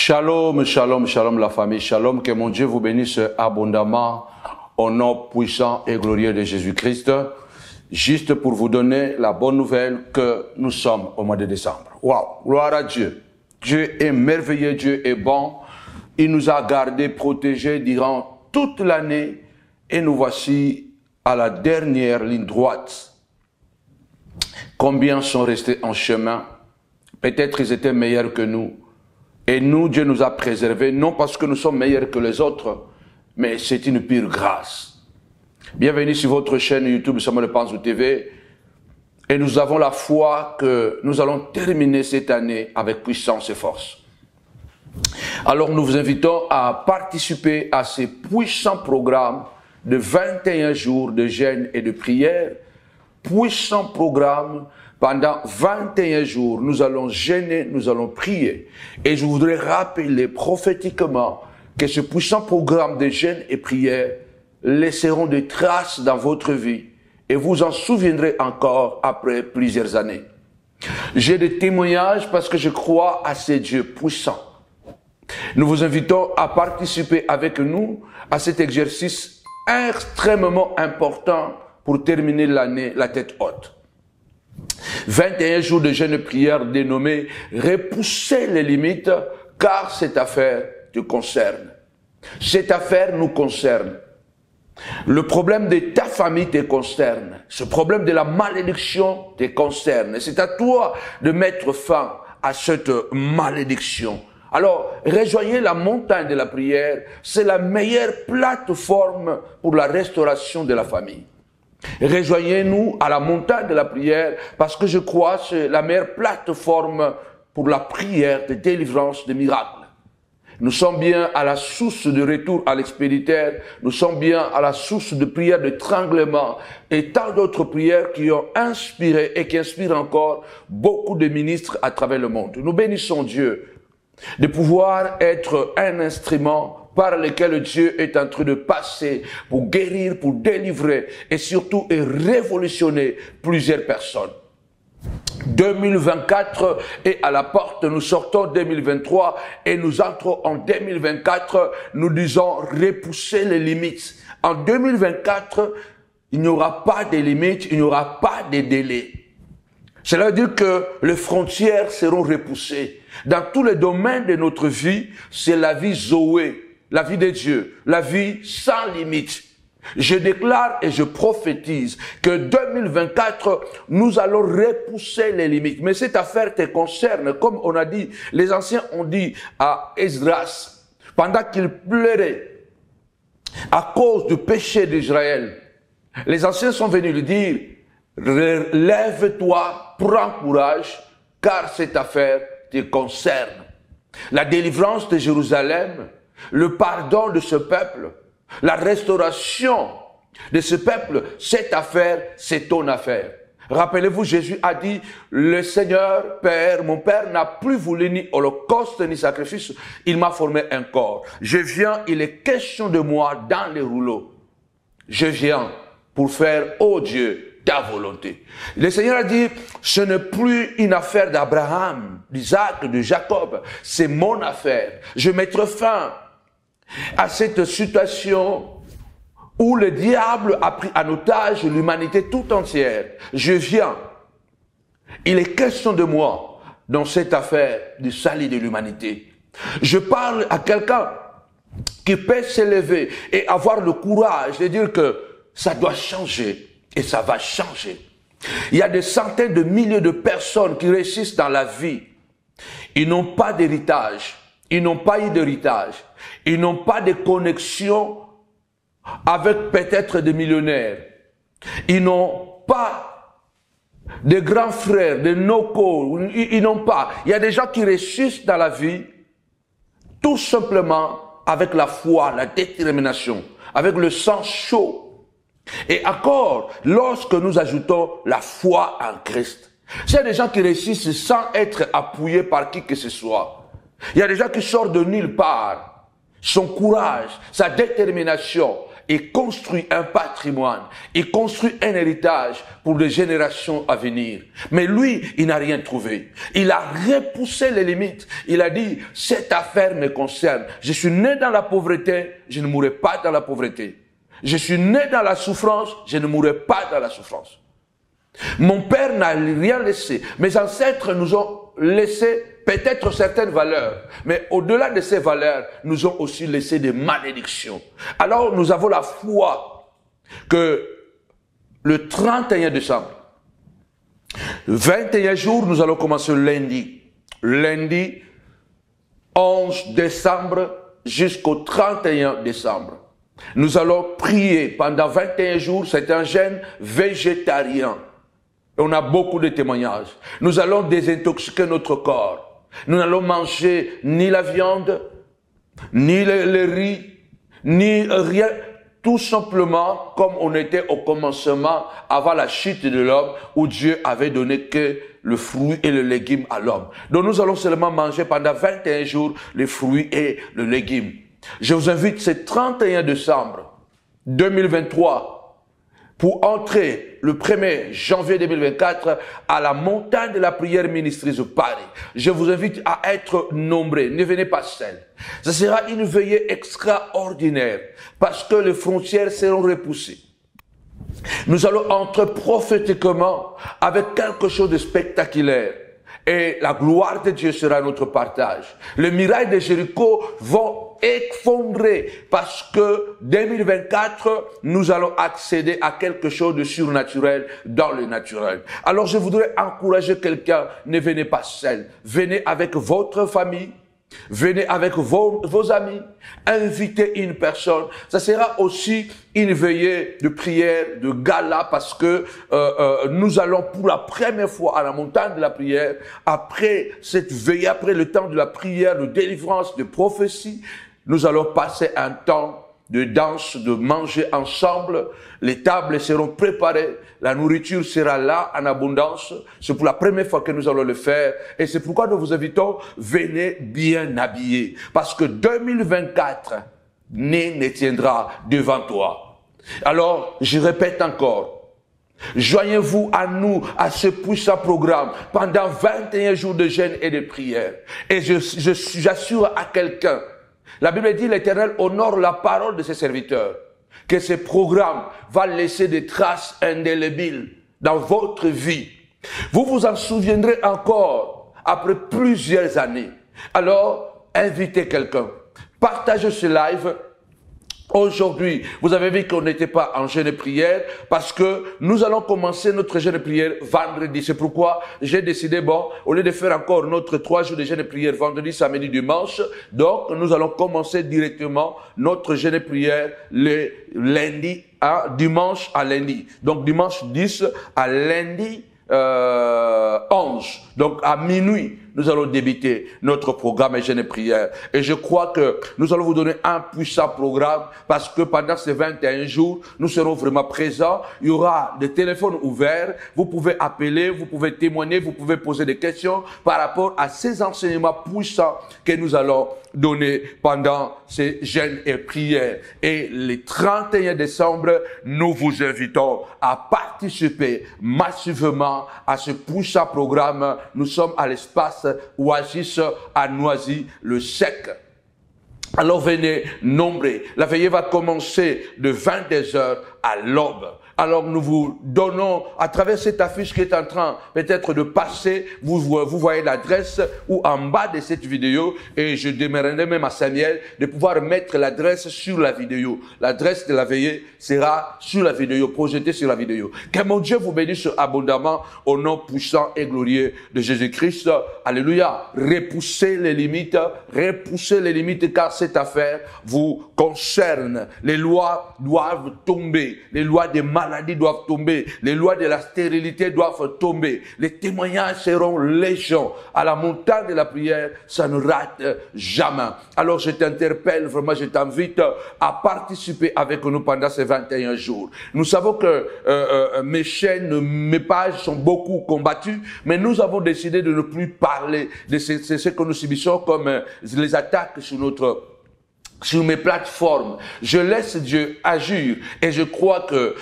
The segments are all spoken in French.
Shalom, shalom, shalom la famille, shalom, que mon Dieu vous bénisse abondamment au nom puissant et glorieux de Jésus-Christ. Juste pour vous donner la bonne nouvelle que nous sommes au mois de décembre. Waouh, gloire à Dieu. Dieu est merveilleux, Dieu est bon. Il nous a gardés, protégés durant toute l'année et nous voici à la dernière ligne droite. Combien sont restés en chemin? Peut-être ils étaient meilleurs que nous. Et nous, Dieu nous a préservés, non parce que nous sommes meilleurs que les autres, mais c'est une pure grâce. Bienvenue sur votre chaîne YouTube Samuel Panzou TV. Et nous avons la foi que nous allons terminer cette année avec puissance et force. Alors nous vous invitons à participer à ces puissants programmes de 21 jours de jeûne et de prière. Puissant programme. Pendant 21 jours, nous allons jeûner, nous allons prier. Et je voudrais rappeler prophétiquement que ce puissant programme de jeûne et prière laisseront des traces dans votre vie. Et vous en souviendrez encore après plusieurs années. J'ai des témoignages parce que je crois à ces dieux puissants. Nous vous invitons à participer avec nous à cet exercice extrêmement important pour terminer l'année la tête haute. 21 jours de jeûne et prière dénommé « Repousser les limites car cette affaire te concerne ». Cette affaire nous concerne. Le problème de ta famille te concerne. Ce problème de la malédiction te concerne. C'est à toi de mettre fin à cette malédiction. Alors, rejoignez la montagne de la prière. C'est la meilleure plateforme pour la restauration de la famille. Rejoignez-nous à la montagne de la prière parce que je crois que c'est la meilleure plateforme pour la prière de délivrance, de miracles. Nous sommes bien à la source de retour à l'expéditeur, nous sommes bien à la source de prière de tremblement et tant d'autres prières qui ont inspiré et qui inspirent encore beaucoup de ministres à travers le monde. Nous bénissons Dieu de pouvoir être un instrument par lequel Dieu est en train de passer pour guérir, pour délivrer et surtout révolutionner plusieurs personnes. 2024 est à la porte, nous sortons 2023 et nous entrons en 2024, nous disons repousser les limites. En 2024, il n'y aura pas de limites, il n'y aura pas de délai. Cela veut dire que les frontières seront repoussées. Dans tous les domaines de notre vie, c'est la vie Zoé. La vie de Dieu, la vie sans limite. Je déclare et je prophétise que 2024, nous allons repousser les limites. Mais cette affaire te concerne, comme on a dit, les anciens ont dit à Esdras, pendant qu'il pleurait à cause du péché d'Israël, les anciens sont venus lui dire, lève-toi, prends courage, car cette affaire te concerne. La délivrance de Jérusalem, le pardon de ce peuple, la restauration de ce peuple, cette affaire, c'est ton affaire. Rappelez-vous, Jésus a dit, le Seigneur, Père, mon Père n'a plus voulu ni holocauste ni sacrifice, il m'a formé un corps. Je viens, il est question de moi dans les rouleaux. Je viens pour faire, oh Dieu, ta volonté. Le Seigneur a dit, ce n'est plus une affaire d'Abraham, d'Isaac, de Jacob, c'est mon affaire. Je mettrai fin à cette situation où le diable a pris en otage l'humanité tout entière. Je viens. Il est question de moi dans cette affaire du salut de l'humanité. Je parle à quelqu'un qui peut s'élever et avoir le courage de dire que ça doit changer et ça va changer. Il y a des centaines de milliers de personnes qui réussissent dans la vie. Ils n'ont pas d'héritage. Ils n'ont pas eu d'héritage. Ils n'ont pas de connexion avec peut-être des millionnaires. Ils n'ont pas de grands frères, de nocos. Ils n'ont pas. Il y a des gens qui réussissent dans la vie tout simplement avec la foi, la détermination, avec le sang chaud. Et encore, lorsque nous ajoutons la foi en Christ, il y a des gens qui réussissent sans être appuyés par qui que ce soit. Il y a des gens qui sortent de nulle part. Son courage, sa détermination il construit un patrimoine, il construit un héritage pour les générations à venir. Mais lui, il n'a rien trouvé. Il a repoussé les limites. Il a dit, cette affaire me concerne. Je suis né dans la pauvreté, je ne mourrai pas dans la pauvreté. Je suis né dans la souffrance, je ne mourrai pas dans la souffrance. Mon père n'a rien laissé. Mes ancêtres nous ont laissé peut-être certaines valeurs, mais au-delà de ces valeurs, nous ont aussi laissé des malédictions. Alors nous avons la foi que le 31 décembre, 21 jours, nous allons commencer lundi. Lundi 11 décembre jusqu'au 31 décembre. Nous allons prier pendant 21 jours, c'est un jeûne végétarien. On a beaucoup de témoignages. Nous allons désintoxiquer notre corps. Nous n'allons manger ni la viande, ni le riz, ni rien. Tout simplement comme on était au commencement avant la chute de l'homme où Dieu avait donné que le fruit et le légume à l'homme. Donc nous allons seulement manger pendant 21 jours les fruits et le légume. Je vous invite ce 31 décembre 2023 pour entrer le 1er janvier 2024 à la montagne de la prière ministreuse de Paris. Je vous invite à être nombreux, ne venez pas seuls. Ce sera une veillée extraordinaire parce que les frontières seront repoussées. Nous allons entrer prophétiquement avec quelque chose de spectaculaire. Et la gloire de Dieu sera notre partage. Les murailles de Jéricho vont effondrer parce que 2024, nous allons accéder à quelque chose de surnaturel dans le naturel. Alors je voudrais encourager quelqu'un, ne venez pas seul. Venez avec votre famille. Venez avec vos amis, invitez une personne. Ça sera aussi une veillée de prière, de gala, parce que nous allons pour la première fois à la montagne de la prière, après cette veillée, après le temps de la prière, de délivrance, de prophétie, nous allons passer un temps de danse, de manger ensemble. Les tables seront préparées, la nourriture sera là en abondance. C'est pour la première fois que nous allons le faire. Et c'est pourquoi nous vous invitons, venez bien habillés. Parce que 2024, nul ne tiendra devant toi. Alors, je répète encore, joignez-vous à nous, à ce puissant programme, pendant 21 jours de jeûne et de prière. Et j'assure à quelqu'un, la Bible dit, l'Éternel honore la parole de ses serviteurs, que ce programme va laisser des traces indélébiles dans votre vie. Vous vous en souviendrez encore après plusieurs années. Alors, invitez quelqu'un. Partagez ce live. Aujourd'hui, vous avez vu qu'on n'était pas en jeûne et prière parce que nous allons commencer notre jeûne et prière vendredi. C'est pourquoi j'ai décidé, au lieu de faire encore notre 3 jours de jeûne et prière vendredi, samedi, dimanche, donc nous allons commencer directement notre jeûne et prière le lundi à dimanche à lundi. Donc dimanche 10 à lundi 11. Donc à minuit, nous allons débuter notre programme jeûne et prière. Et je crois que nous allons vous donner un puissant programme parce que pendant ces 21 jours, nous serons vraiment présents. Il y aura des téléphones ouverts. Vous pouvez appeler, vous pouvez témoigner, vous pouvez poser des questions par rapport à ces enseignements puissants que nous allons donner pendant ces jeûnes et prières. Et le 31 décembre, nous vous invitons à participer massivement à ce puissant programme. Nous sommes à l'espace Oasis à Noisy-le-Sec. Alors venez nombreux. La veillée va commencer de 22h à l'aube. Alors nous vous donnons, à travers cette affiche qui est en train peut-être de passer, vous voyez l'adresse ou en bas de cette vidéo, et je demanderai même à Samuel de pouvoir mettre l'adresse sur la vidéo. L'adresse de la veillée sera sur la vidéo, projetée sur la vidéo. Que mon Dieu vous bénisse abondamment au nom puissant et glorieux de Jésus-Christ. Alléluia. Repoussez les limites car cette affaire vous concerne. Les lois doivent tomber. Les lois des maladies doivent tomber. Les lois de la stérilité doivent tomber. Les témoignages seront légion. À la montagne de la prière, ça ne rate jamais. Alors je t'interpelle, vraiment je t'invite à participer avec nous pendant ces 21 jours. Nous savons que mes chaînes, mes pages sont beaucoup combattues, mais nous avons décidé de ne plus parler de ce que nous subissons comme les attaques sur notre sur mes plateformes. Je laisse Dieu agir et je crois que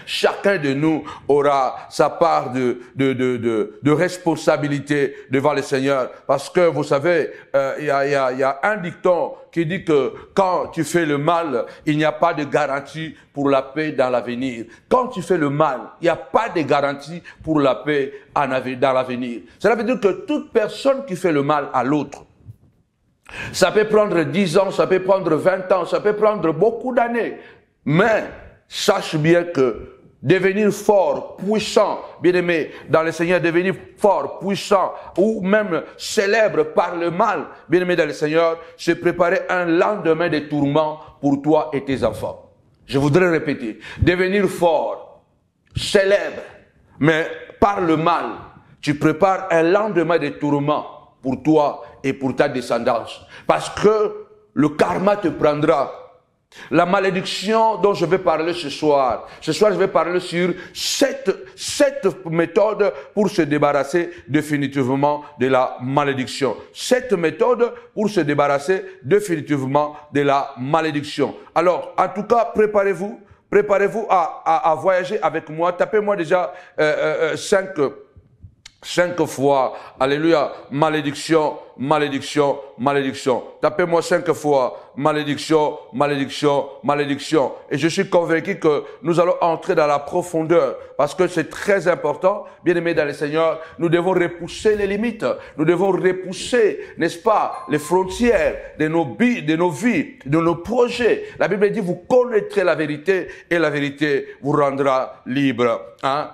chacun de nous aura sa part de responsabilité devant le Seigneur. Parce que vous savez, il y a un dicton qui dit que quand tu fais le mal, il n'y a pas de garantie pour la paix dans l'avenir. Quand tu fais le mal, il n'y a pas de garantie pour la paix dans l'avenir. Cela veut dire que toute personne qui fait le mal à l'autre, ça peut prendre 10 ans, ça peut prendre 20 ans, ça peut prendre beaucoup d'années. Mais sache bien que devenir fort, puissant, bien-aimé, dans le Seigneur, devenir fort, puissant, ou même célèbre par le mal, bien-aimé dans le Seigneur, c'est préparer un lendemain de tourments pour toi et tes enfants. Je voudrais répéter, devenir fort, célèbre, mais par le mal, tu prépares un lendemain de tourments pour toi et pour ta descendance. Parce que le karma te prendra. La malédiction dont je vais parler ce soir. Ce soir, je vais parler sur cette méthode pour se débarrasser définitivement de la malédiction. Cette méthode pour se débarrasser définitivement de la malédiction. Alors, en tout cas, préparez-vous à voyager avec moi. Tapez-moi déjà 5 fois, alléluia, malédiction, malédiction, malédiction. Tapez-moi 5 fois, malédiction, malédiction, malédiction. Et je suis convaincu que nous allons entrer dans la profondeur, parce que c'est très important, bien aimé dans le Seigneur, nous devons repousser les limites, nous devons repousser, n'est-ce pas, les frontières de nos vies, de nos projets. La Bible dit, vous connaîtrez la vérité et la vérité vous rendra libre.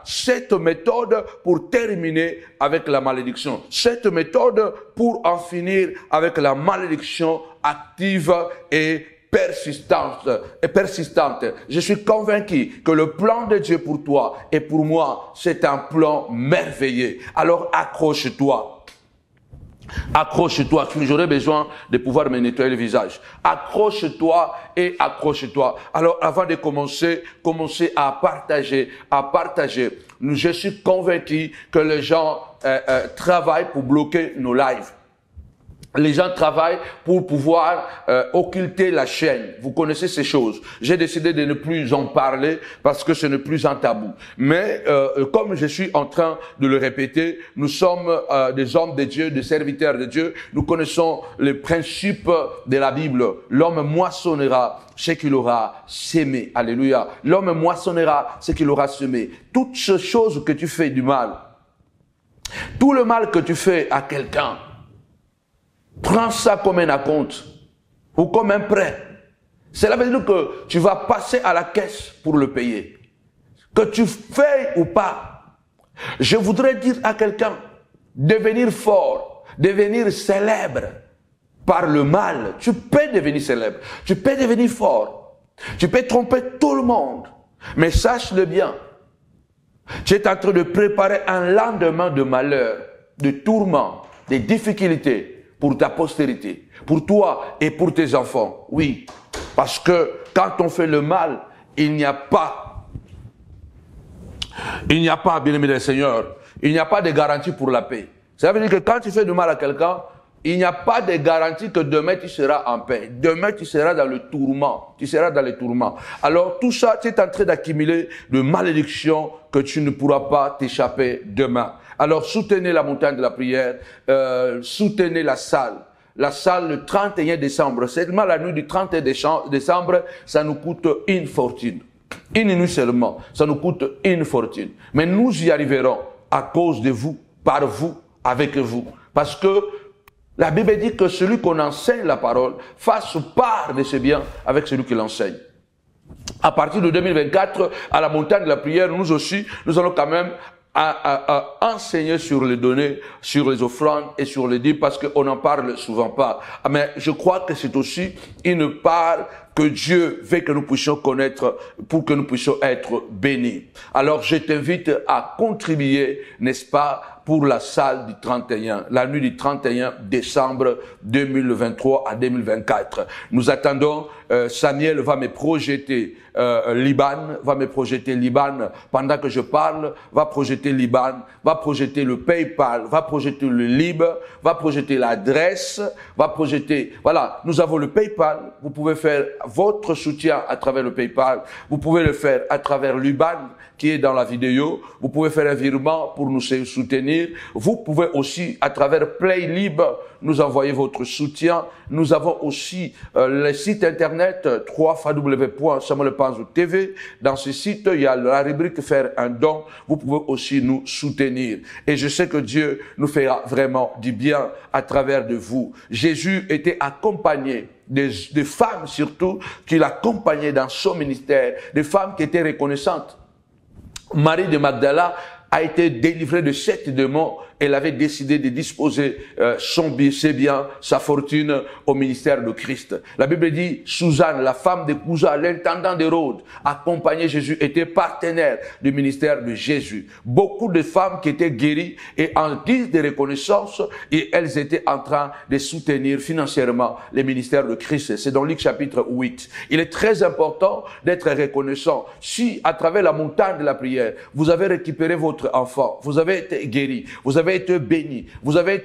Cette méthode pour terminer avec la malédiction, cette méthode pour en finir avec la malédiction active et persistante. Je suis convaincu que le plan de Dieu pour toi et pour moi, c'est un plan merveilleux. Alors accroche-toi. Accroche-toi, j'aurais besoin de pouvoir me nettoyer le visage. Accroche-toi et accroche-toi. Alors avant de commencer à partager. Je suis convaincu que les gens travaillent pour bloquer nos lives. Les gens travaillent pour pouvoir occulter la chaîne. Vous connaissez ces choses. J'ai décidé de ne plus en parler parce que ce n'est plus un tabou. Mais comme je suis en train de le répéter, nous sommes des hommes de Dieu, des serviteurs de Dieu. Nous connaissons les principes de la Bible. L'homme moissonnera ce qu'il aura semé. Alléluia. L'homme moissonnera ce qu'il aura semé. Toutes ces choses que tu fais du mal, tout le mal que tu fais à quelqu'un, prends ça comme un acompte ou comme un prêt. Cela veut dire que tu vas passer à la caisse pour le payer. Que tu fais ou pas. Je voudrais dire à quelqu'un, devenir fort, devenir célèbre par le mal. Tu peux devenir célèbre, tu peux devenir fort, tu peux tromper tout le monde. Mais sache-le bien, tu es en train de préparer un lendemain de malheur, de tourments, de difficultés pour ta postérité, pour toi et pour tes enfants. Oui, parce que quand on fait le mal, il n'y a pas, bien aimé des Seigneurs, il n'y a pas de garantie pour la paix. Ça veut dire que quand tu fais du mal à quelqu'un, il n'y a pas de garantie que demain tu seras en paix. Demain tu seras dans le tourment. Tu seras dans le tourment. Alors tout ça, tu es en train d'accumuler de malédictions que tu ne pourras pas t'échapper demain. Alors soutenez la montagne de la prière, soutenez la salle. La salle le 31 décembre, seulement la nuit du 31 décembre, ça nous coûte une fortune. Une nuit seulement, ça nous coûte une fortune. Mais nous y arriverons à cause de vous, par vous, avec vous. Parce que la Bible dit que celui qu'on enseigne la parole fasse part de ses biens avec celui qui l'enseigne. À partir de 2024, à la montagne de la prière, nous aussi, nous allons quand même à enseigner sur les données, sur les offrandes et sur les dîmes, parce qu'on n'en parle souvent pas. Mais je crois que c'est aussi une part que Dieu veut que nous puissions connaître pour que nous puissions être bénis. Alors je t'invite à contribuer, n'est-ce pas, pour la salle du 31, la nuit du 31 décembre 2023 à 2024. Nous attendons, Samuel va me projeter Liban, va me projeter Liban pendant que je parle, va projeter Liban, va projeter le PayPal, va projeter le Lib, va projeter l'adresse, va projeter, voilà, nous avons le PayPal, vous pouvez faire votre soutien à travers le PayPal, vous pouvez le faire à travers Liban, qui est dans la vidéo, vous pouvez faire un virement pour nous soutenir, vous pouvez aussi à travers PlayLib nous envoyer votre soutien, nous avons aussi le site internet www.samuelpanzo.tv, dans ce site il y a la rubrique faire un don, vous pouvez aussi nous soutenir et je sais que Dieu nous fera vraiment du bien à travers de vous. Jésus était accompagné des femmes surtout qui l'accompagnaient dans son ministère, des femmes qui étaient reconnaissantes. Marie de Magdala a été délivrée de 7 démons. Elle avait décidé de disposer ses biens, sa fortune au ministère de Christ. La Bible dit, Suzanne, la femme de Cousa, l'intendant d'Hérode, accompagnait Jésus, était partenaire du ministère de Jésus. Beaucoup de femmes qui étaient guéries et en guise de reconnaissance, et elles étaient en train de soutenir financièrement le ministère de Christ. C'est dans Luc chapitre 8. Il est très important d'être reconnaissant. Si, à travers la montagne de la prière, vous avez récupéré votre enfant, vous avez été guéri, vous avez été béni, vous avez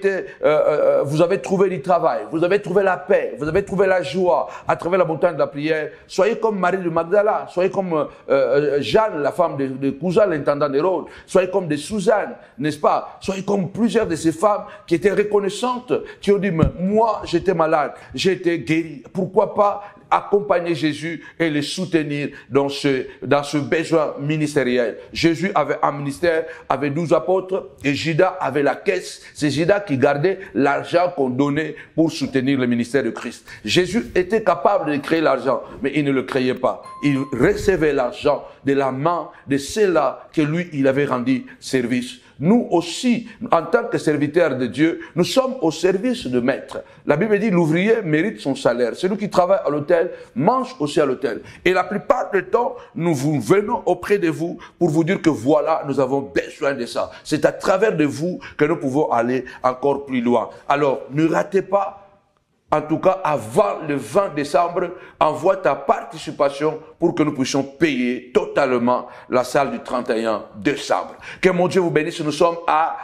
trouvé du travail, vous avez trouvé la paix, vous avez trouvé la joie à travers la montagne de la prière. Soyez comme Marie de Magdala, soyez comme Jeanne, la femme de Cousa, l'intendant d'Hérode, soyez comme des Suzanne, n'est-ce pas? Soyez comme plusieurs de ces femmes qui étaient reconnaissantes, qui ont dit, moi j'étais malade, j'ai été guéri, pourquoi pas accompagner Jésus et le soutenir dans ce besoin ministériel. Jésus avait un ministère, avait 12 apôtres et Judas avait la caisse. C'est Judas qui gardait l'argent qu'on donnait pour soutenir le ministère de Christ. Jésus était capable de créer l'argent, mais il ne le créait pas. Il recevait l'argent de la main de ceux-là que lui, il avait rendu service. Nous aussi, en tant que serviteurs de Dieu, nous sommes au service de maître. La Bible dit l'ouvrier mérite son salaire. Celui qui travaille à l'hôtel mange aussi à l'hôtel. Et la plupart du temps, nous venons auprès de vous pour vous dire que voilà, nous avons besoin de ça. C'est à travers de vous que nous pouvons aller encore plus loin. Alors, ne ratez pas. En tout cas, avant le 20 décembre, envoie ta participation pour que nous puissions payer totalement la salle du 31 décembre. Que mon Dieu vous bénisse. Nous sommes à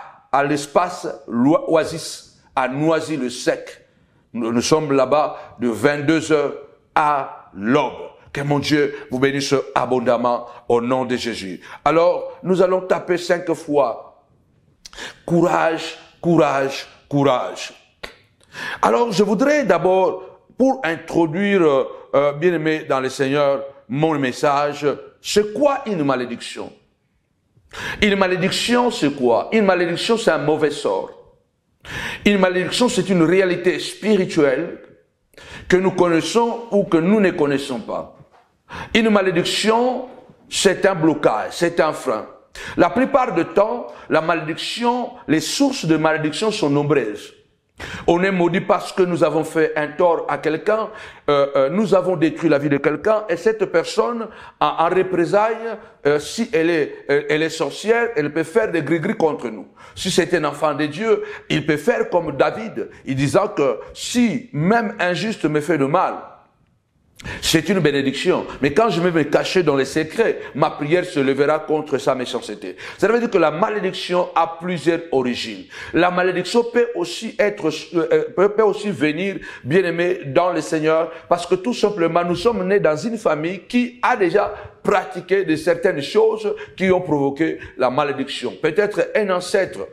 l'espace Oasis, à Noisy-le-Sec. Nous sommes là-bas de 22h à l'aube. Que mon Dieu vous bénisse abondamment au nom de Jésus. Alors, nous allons taper 5 fois. Courage, courage, courage. Alors, je voudrais d'abord, pour introduire, bien-aimé dans le Seigneur, mon message, c'est quoi une malédiction? Une malédiction, c'est quoi? Une malédiction, c'est un mauvais sort. Une malédiction, c'est une réalité spirituelle que nous connaissons ou que nous ne connaissons pas. Une malédiction, c'est un blocage, c'est un frein. La plupart du temps, la malédiction, les sources de malédiction sont nombreuses. On est maudit parce que nous avons fait un tort à quelqu'un, nous avons détruit la vie de quelqu'un et cette personne, en représailles, si elle est sorcière, elle peut faire des gris-gris contre nous. Si c'est un enfant de Dieu, il peut faire comme David, il disant que si même un juste me fait de mal, c'est une bénédiction. Mais quand je vais me cacher dans les secrets, ma prière se lèvera contre sa méchanceté. Ça veut dire que la malédiction a plusieurs origines. La malédiction peut aussi venir, bien aimé, dans le Seigneur, parce que tout simplement, nous sommes nés dans une famille qui a déjà pratiqué de certaines choses qui ont provoqué la malédiction. Peut-être un ancêtre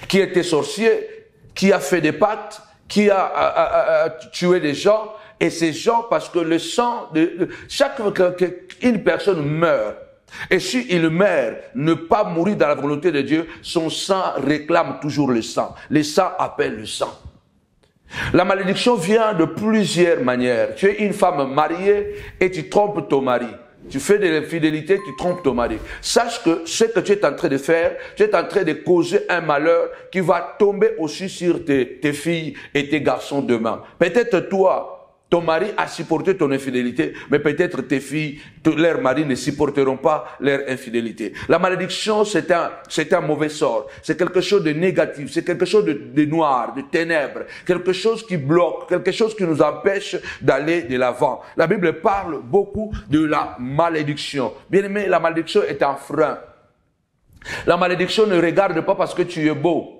qui était sorcier, qui a fait des pactes, qui a tué des gens. Et ces gens, parce que le sang chaque fois qu'une personne meurt, et si il meurt, ne pas mourir dans la volonté de Dieu, son sang réclame toujours le sang. Le sang appelle le sang. La malédiction vient de plusieurs manières. Tu es une femme mariée et tu trompes ton mari. Tu fais de l'infidélité, tu trompes ton mari. Sache que ce que tu es en train de faire, tu es en train de causer un malheur qui va tomber aussi sur tes filles et tes garçons demain. Peut-être toi, Ton mari a supporté ton infidélité, mais peut-être tes filles, leurs maris ne supporteront pas leur infidélité. La malédiction, c'est un mauvais sort. C'est quelque chose de négatif, c'est quelque chose de noir, de ténèbres, quelque chose qui bloque, quelque chose qui nous empêche d'aller de l'avant. La Bible parle beaucoup de la malédiction. Bien aimé, la malédiction est un frein. La malédiction ne regarde pas parce que tu es beau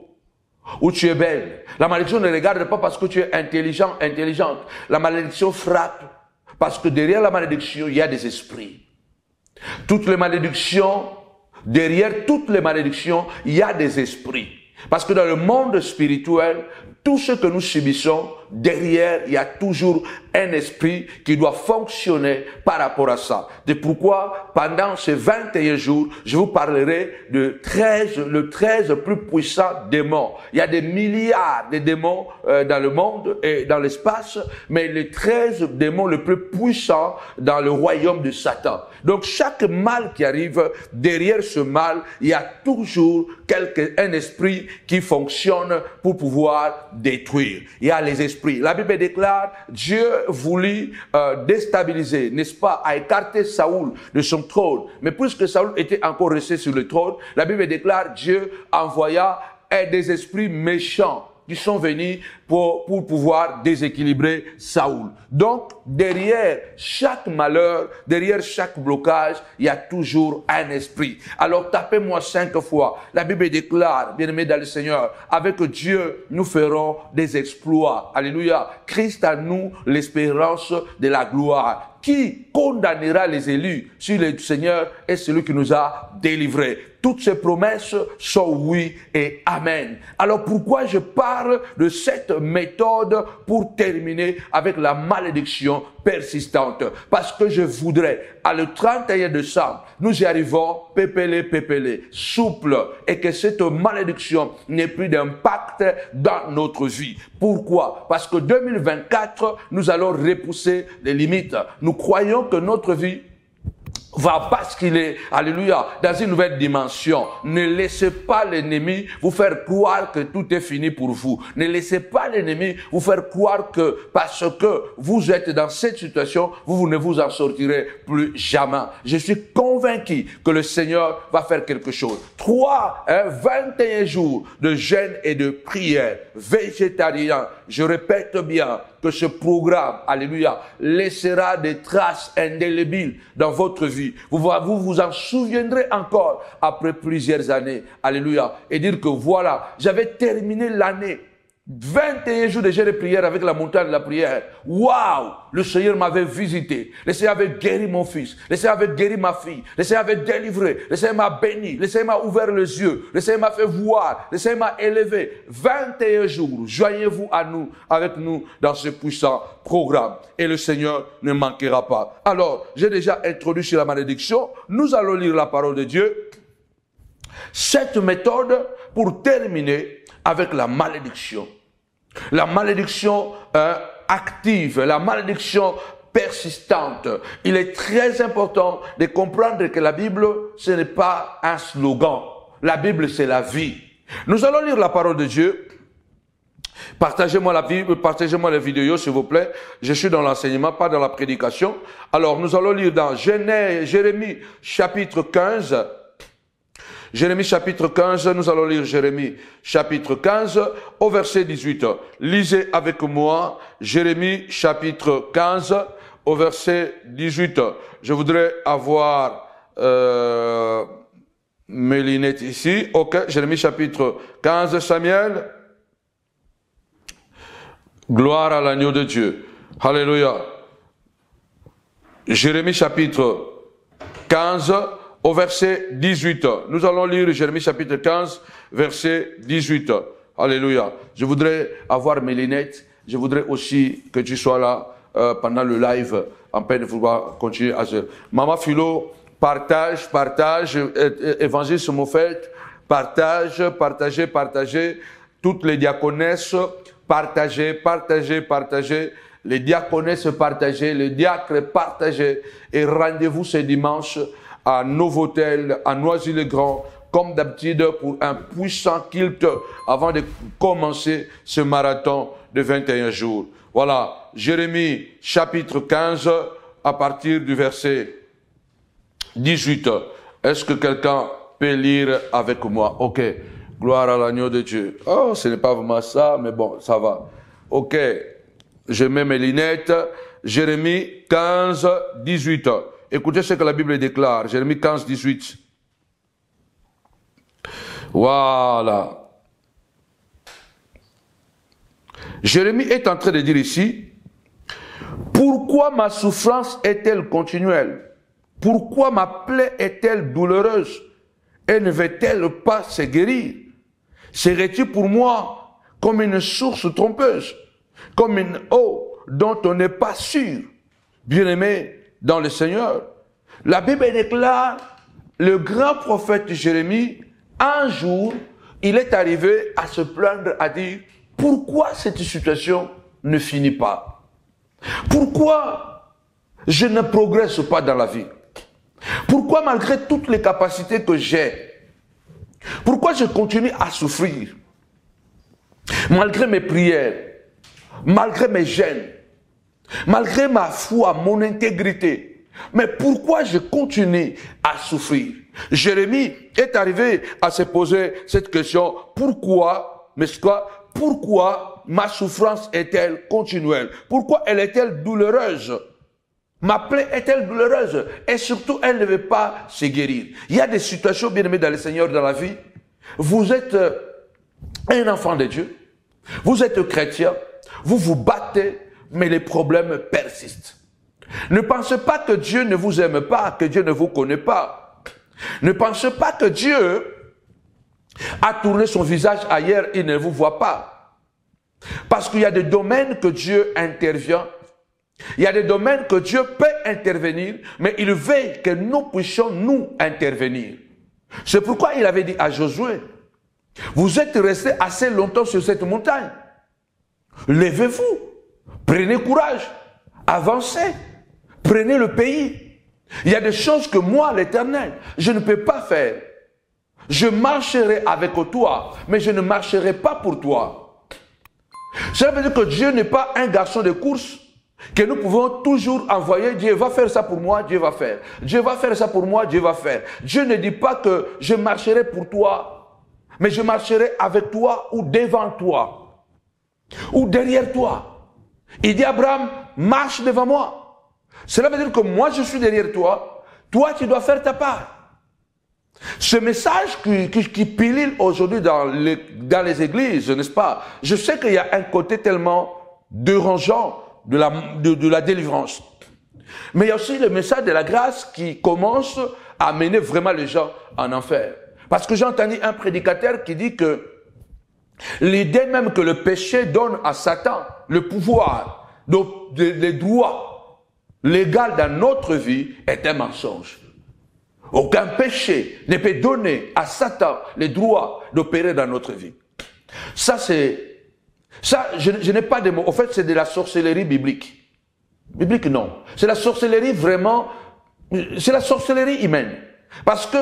ou tu es belle. La malédiction ne regarde pas parce que tu es intelligent, intelligente. La malédiction frappe parce que derrière la malédiction, il y a des esprits. Toutes les malédictions, derrière toutes les malédictions, il y a des esprits. Parce que dans le monde spirituel, tout ce que nous subissons, derrière, il y a toujours un esprit qui doit fonctionner par rapport à ça. C'est pourquoi, pendant ces 21 jours, je vous parlerai de le 13 plus puissant démon. Il y a des milliards de démons dans le monde et dans l'espace, mais les 13 démons les plus puissants dans le royaume de Satan. Donc, chaque mal qui arrive, derrière ce mal, il y a toujours un esprit qui fonctionne pour pouvoir détruire. Il y a les esprits. La Bible déclare, Dieu voulut déstabiliser, n'est-ce pas, à écarter Saoul de son trône. Mais puisque Saoul était encore resté sur le trône, la Bible déclare, Dieu envoya des esprits méchants qui sont venus pour pouvoir déséquilibrer Saoul. Donc, derrière chaque malheur, derrière chaque blocage, il y a toujours un esprit. Alors, tapez-moi 5 fois. La Bible déclare, bien-aimés dans le Seigneur, avec Dieu, nous ferons des exploits. Alléluia. Christ a nous l'espérance de la gloire. Qui condamnera les élus si le Seigneur est celui qui nous a délivrés? Toutes ces promesses sont oui et amen. Alors pourquoi je parle de cette méthode pour terminer avec la malédiction persistante? Parce que je voudrais, à le 31 décembre, nous y arrivons pépélé, souple, et que cette malédiction n'ait plus d'impact dans notre vie. Pourquoi? Parce que 2024, nous allons repousser les limites. Nous croyons que notre vie va basculer, alléluia, dans une nouvelle dimension. Ne laissez pas l'ennemi vous faire croire que tout est fini pour vous. Ne laissez pas l'ennemi vous faire croire que parce que vous êtes dans cette situation, vous ne vous en sortirez plus jamais. Je suis convaincu que le Seigneur va faire quelque chose. 21 jours de jeûne et de prière végétarien. Je répète bien que ce programme, alléluia, laissera des traces indélébiles dans votre vie. Vous vous en souviendrez encore après plusieurs années, alléluia, et dire que voilà, j'avais terminé l'année 21 jours de jeûne et prière avec la montagne de la prière. Waouh! Le Seigneur m'avait visité. Le Seigneur avait guéri mon fils. Le Seigneur avait guéri ma fille. Le Seigneur avait délivré. Le Seigneur m'a béni. Le Seigneur m'a ouvert les yeux. Le Seigneur m'a fait voir. Le Seigneur m'a élevé. 21 jours. Joignez-vous à nous, avec nous, dans ce puissant programme. Et le Seigneur ne manquera pas. Alors, j'ai déjà introduit sur la malédiction. Nous allons lire la parole de Dieu. Cette méthode pour terminer avec la malédiction. La malédiction active, la malédiction persistante. Il est très important de comprendre que la Bible, ce n'est pas un slogan. La Bible, c'est la vie. Nous allons lire la parole de Dieu. Partagez-moi la Bible, partagez-moi les vidéos, s'il vous plaît. Je suis dans l'enseignement, pas dans la prédication. Alors, nous allons lire dans Jérémie, chapitre 15. Jérémie chapitre 15, nous allons lire Jérémie chapitre 15 au verset 18. Lisez avec moi Jérémie chapitre 15 au verset 18. Je voudrais avoir mes lunettes ici. Ok, Jérémie chapitre 15, Samuel. Gloire à l'agneau de Dieu. Alléluia. Jérémie chapitre 15 au verset 18. Nous allons lire Jérémie chapitre 15, verset 18. Alléluia. Je voudrais avoir mes lunettes. Je voudrais aussi que tu sois là pendant le live, en peine de pouvoir continuer à se... Maman Philo, partage, évangile sur mon fait, partagez. Toutes les diaconesses, partagez. Les diaconesses, partagez. Les diacres, partagez. Et rendez-vous ce dimanche à Novotel, à Noisy-le-Grand, comme d'habitude, pour un puissant culte avant de commencer ce marathon de 21 jours. Voilà, Jérémie chapitre 15, à partir du verset 18. Est-ce que quelqu'un peut lire avec moi? Ok, gloire à l'agneau de Dieu. Oh, ce n'est pas vraiment ça, mais bon, ça va. Ok, je mets mes lunettes. Jérémie 15, 18. Écoutez ce que la Bible déclare. Jérémie 15, 18. Voilà. Jérémie est en train de dire ici, pourquoi ma souffrance est-elle continuelle? Pourquoi ma plaie est-elle douloureuse? Et ne veut-elle pas se guérir? Serait-il pour moi comme une source trompeuse, comme une eau dont on n'est pas sûr? Bien-aimé dans le Seigneur, la Bible déclare, le grand prophète Jérémie, un jour, il est arrivé à se plaindre, à dire, pourquoi cette situation ne finit pas? Pourquoi je ne progresse pas dans la vie? Pourquoi malgré toutes les capacités que j'ai, pourquoi je continue à souffrir? Malgré mes prières, malgré mes gênes, malgré ma foi, mon intégrité, mais pourquoi je continue à souffrir? Jérémie est arrivé à se poser cette question, pourquoi, mais quoi? Pourquoi ma souffrance est-elle continuelle? Pourquoi elle est-elle douloureuse? Ma plaie est-elle douloureuse? Et surtout, elle ne veut pas se guérir. Il y a des situations, bien aimés dans le Seigneur, dans la vie. Vous êtes un enfant de Dieu. Vous êtes chrétien. Vous vous battez, mais les problèmes persistent. Ne pensez pas que Dieu ne vous aime pas, que Dieu ne vous connaît pas. Ne pensez pas que Dieu a tourné son visage ailleurs, il ne vous voit pas. Parce qu'il y a des domaines que Dieu intervient. Il y a des domaines que Dieu peut intervenir, mais il veut que nous puissions nous intervenir. C'est pourquoi il avait dit à Josué, vous êtes resté assez longtemps sur cette montagne. Levez-vous, prenez courage, avancez, prenez le pays. Il y a des choses que moi, l'Éternel, je ne peux pas faire. Je marcherai avec toi, mais je ne marcherai pas pour toi. Cela veut dire que Dieu n'est pas un garçon de course que nous pouvons toujours envoyer. Dieu va faire ça pour moi, Dieu va faire. Dieu va faire ça pour moi, Dieu va faire. Dieu ne dit pas que je marcherai pour toi, mais je marcherai avec toi ou devant toi, ou derrière toi. Il dit à Abraham, marche devant moi. Cela veut dire que moi je suis derrière toi, toi tu dois faire ta part. Ce message qui pilule aujourd'hui dans les églises, n'est-ce pas? Je sais qu'il y a un côté tellement dérangeant de la délivrance. Mais il y a aussi le message de la grâce qui commence à mener vraiment les gens en enfer. Parce que j'ai entendu un prédicateur qui dit que l'idée même que le péché donne à Satan le pouvoir, le droit légal dans notre vie est un mensonge. Aucun péché ne peut donner à Satan le droit d'opérer dans notre vie. Ça, je n'ai pas de mots. En fait, c'est de la sorcellerie biblique. Biblique, non. C'est la sorcellerie vraiment, c'est la sorcellerie humaine. Parce que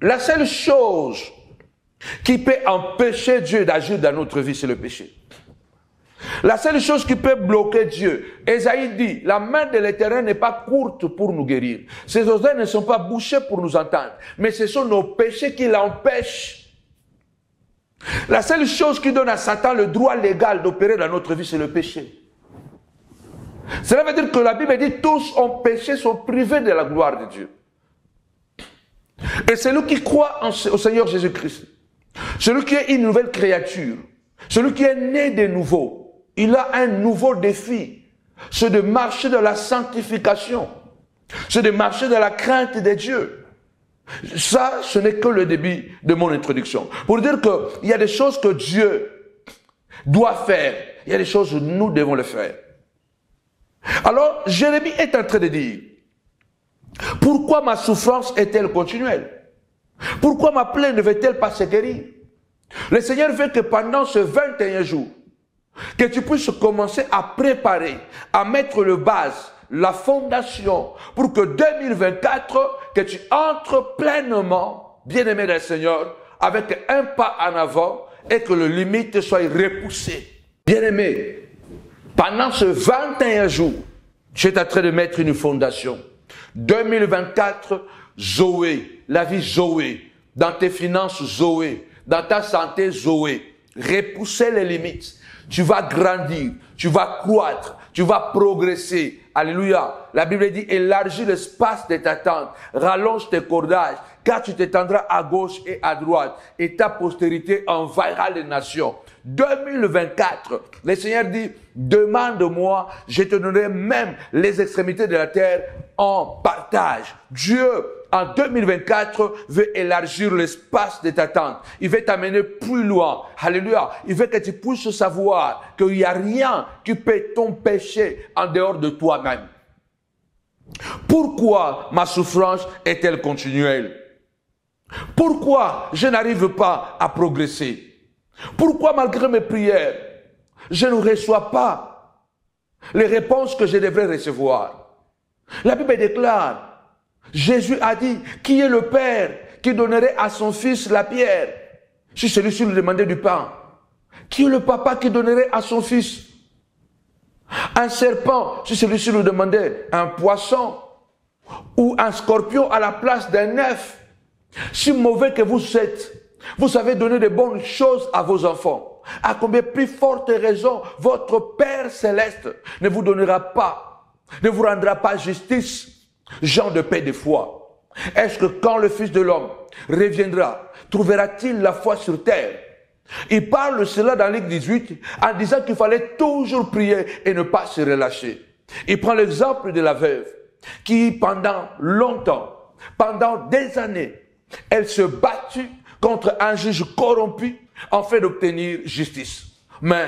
la seule chose qui peut empêcher Dieu d'agir dans notre vie, c'est le péché. La seule chose qui peut bloquer Dieu, Ésaïe dit, la main de l'Éternel n'est pas courte pour nous guérir. Ses oreilles ne sont pas bouchées pour nous entendre. Mais ce sont nos péchés qui l'empêchent. La seule chose qui donne à Satan le droit légal d'opérer dans notre vie, c'est le péché. Cela veut dire que la Bible dit, tous ont péché, sont privés de la gloire de Dieu. Et celui qui croit au Seigneur Jésus-Christ, celui qui est une nouvelle créature, celui qui est né de nouveau, il a un nouveau défi. C'est de marcher dans la sanctification. C'est de marcher dans la crainte de Dieu. Ça, ce n'est que le début de mon introduction. Pour dire qu'il y a des choses que Dieu doit faire. Il y a des choses où nous devons le faire. Alors, Jérémie est en train de dire, pourquoi ma souffrance est-elle continuelle? Pourquoi ma plaie ne veut-elle pas se guérir? Le Seigneur veut que pendant ce 21 jours, que tu puisses commencer à préparer, à mettre le base, la fondation, pour que 2024, que tu entres pleinement, bien-aimé du Seigneur, avec un pas en avant et que le limite soit repoussé. Bien-aimé, Pendant ce 21 jours, tu es en train de mettre une fondation. 2024, Zoé, la vie Zoé, dans tes finances Zoé, dans ta santé Zoé, repousser les limites. Tu vas grandir, tu vas croître, tu vas progresser. Alléluia. La Bible dit, élargis l'espace de ta tente, rallonge tes cordages, car tu t'étendras à gauche et à droite, et ta postérité envahira les nations. 2024, le Seigneur dit, demande-moi, je te donnerai même les extrémités de la terre en partage. Dieu, en 2024, veut élargir l'espace de ta tente. Il veut t'amener plus loin. Alléluia. Il veut que tu puisses savoir qu'il n'y a rien qui peut t'empêcher en dehors de toi-même. Pourquoi ma souffrance est-elle continuelle? Pourquoi je n'arrive pas à progresser? Pourquoi malgré mes prières, je ne reçois pas les réponses que je devrais recevoir? La Bible déclare, Jésus a dit, qui est le Père qui donnerait à son fils la pierre si celui-ci lui demandait du pain? Qui est le papa qui donnerait à son fils un serpent si celui-ci lui demandait un poisson? Ou un scorpion à la place d'un œuf? Si mauvais que vous êtes, vous savez donner de bonnes choses à vos enfants. À combien plus forte raison votre Père Céleste ne vous donnera pas, ne vous rendra pas justice, gens de paix de foi. Est-ce que quand le Fils de l'homme reviendra, trouvera-t-il la foi sur terre? Il parle de cela dans Luc 18 en disant qu'il fallait toujours prier et ne pas se relâcher. Il prend l'exemple de la veuve qui pendant longtemps, pendant des années, elle se battit contre un juge corrompu en fait d'obtenir justice. Mais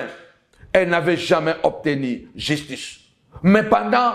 elle n'avait jamais obtenu justice. Mais pendant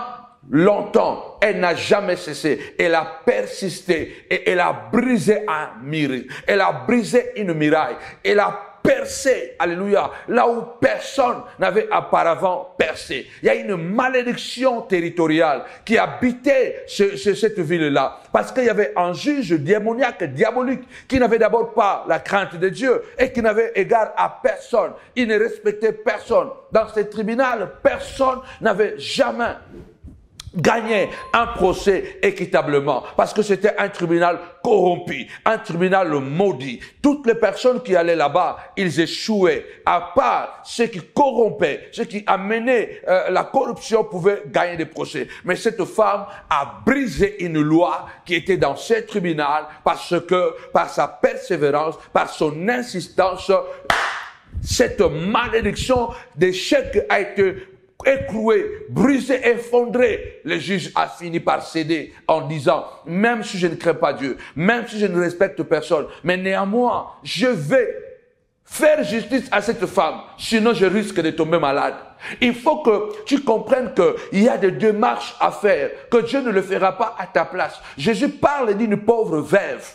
longtemps, elle n'a jamais cessé. Elle a persisté et elle a brisé un mur. Elle a brisé une muraille. Elle a percé, alléluia, là où personne n'avait auparavant percé. Il y a une malédiction territoriale qui habitait cette ville-là. Parce qu'il y avait un juge démoniaque, diabolique, qui n'avait d'abord pas la crainte de Dieu et qui n'avait égard à personne. Il ne respectait personne. Dans ce tribunal, personne n'avait jamais gagner un procès équitablement parce que c'était un tribunal corrompu, un tribunal maudit. Toutes les personnes qui allaient là-bas, ils échouaient. À part ceux qui corrompaient, ceux qui amenaient la corruption pouvaient gagner des procès. Mais cette femme a brisé une loi qui était dans ce tribunal parce que, par sa persévérance, par son insistance, cette malédiction d'échec a été écroué, brisé, effondré. Le juge a fini par céder en disant, même si je ne crains pas Dieu, même si je ne respecte personne, mais néanmoins, je vais faire justice à cette femme, sinon je risque de tomber malade. Il faut que tu comprennes qu'il y a des démarches à faire, que Dieu ne le fera pas à ta place. Jésus parle d'une pauvre veuve.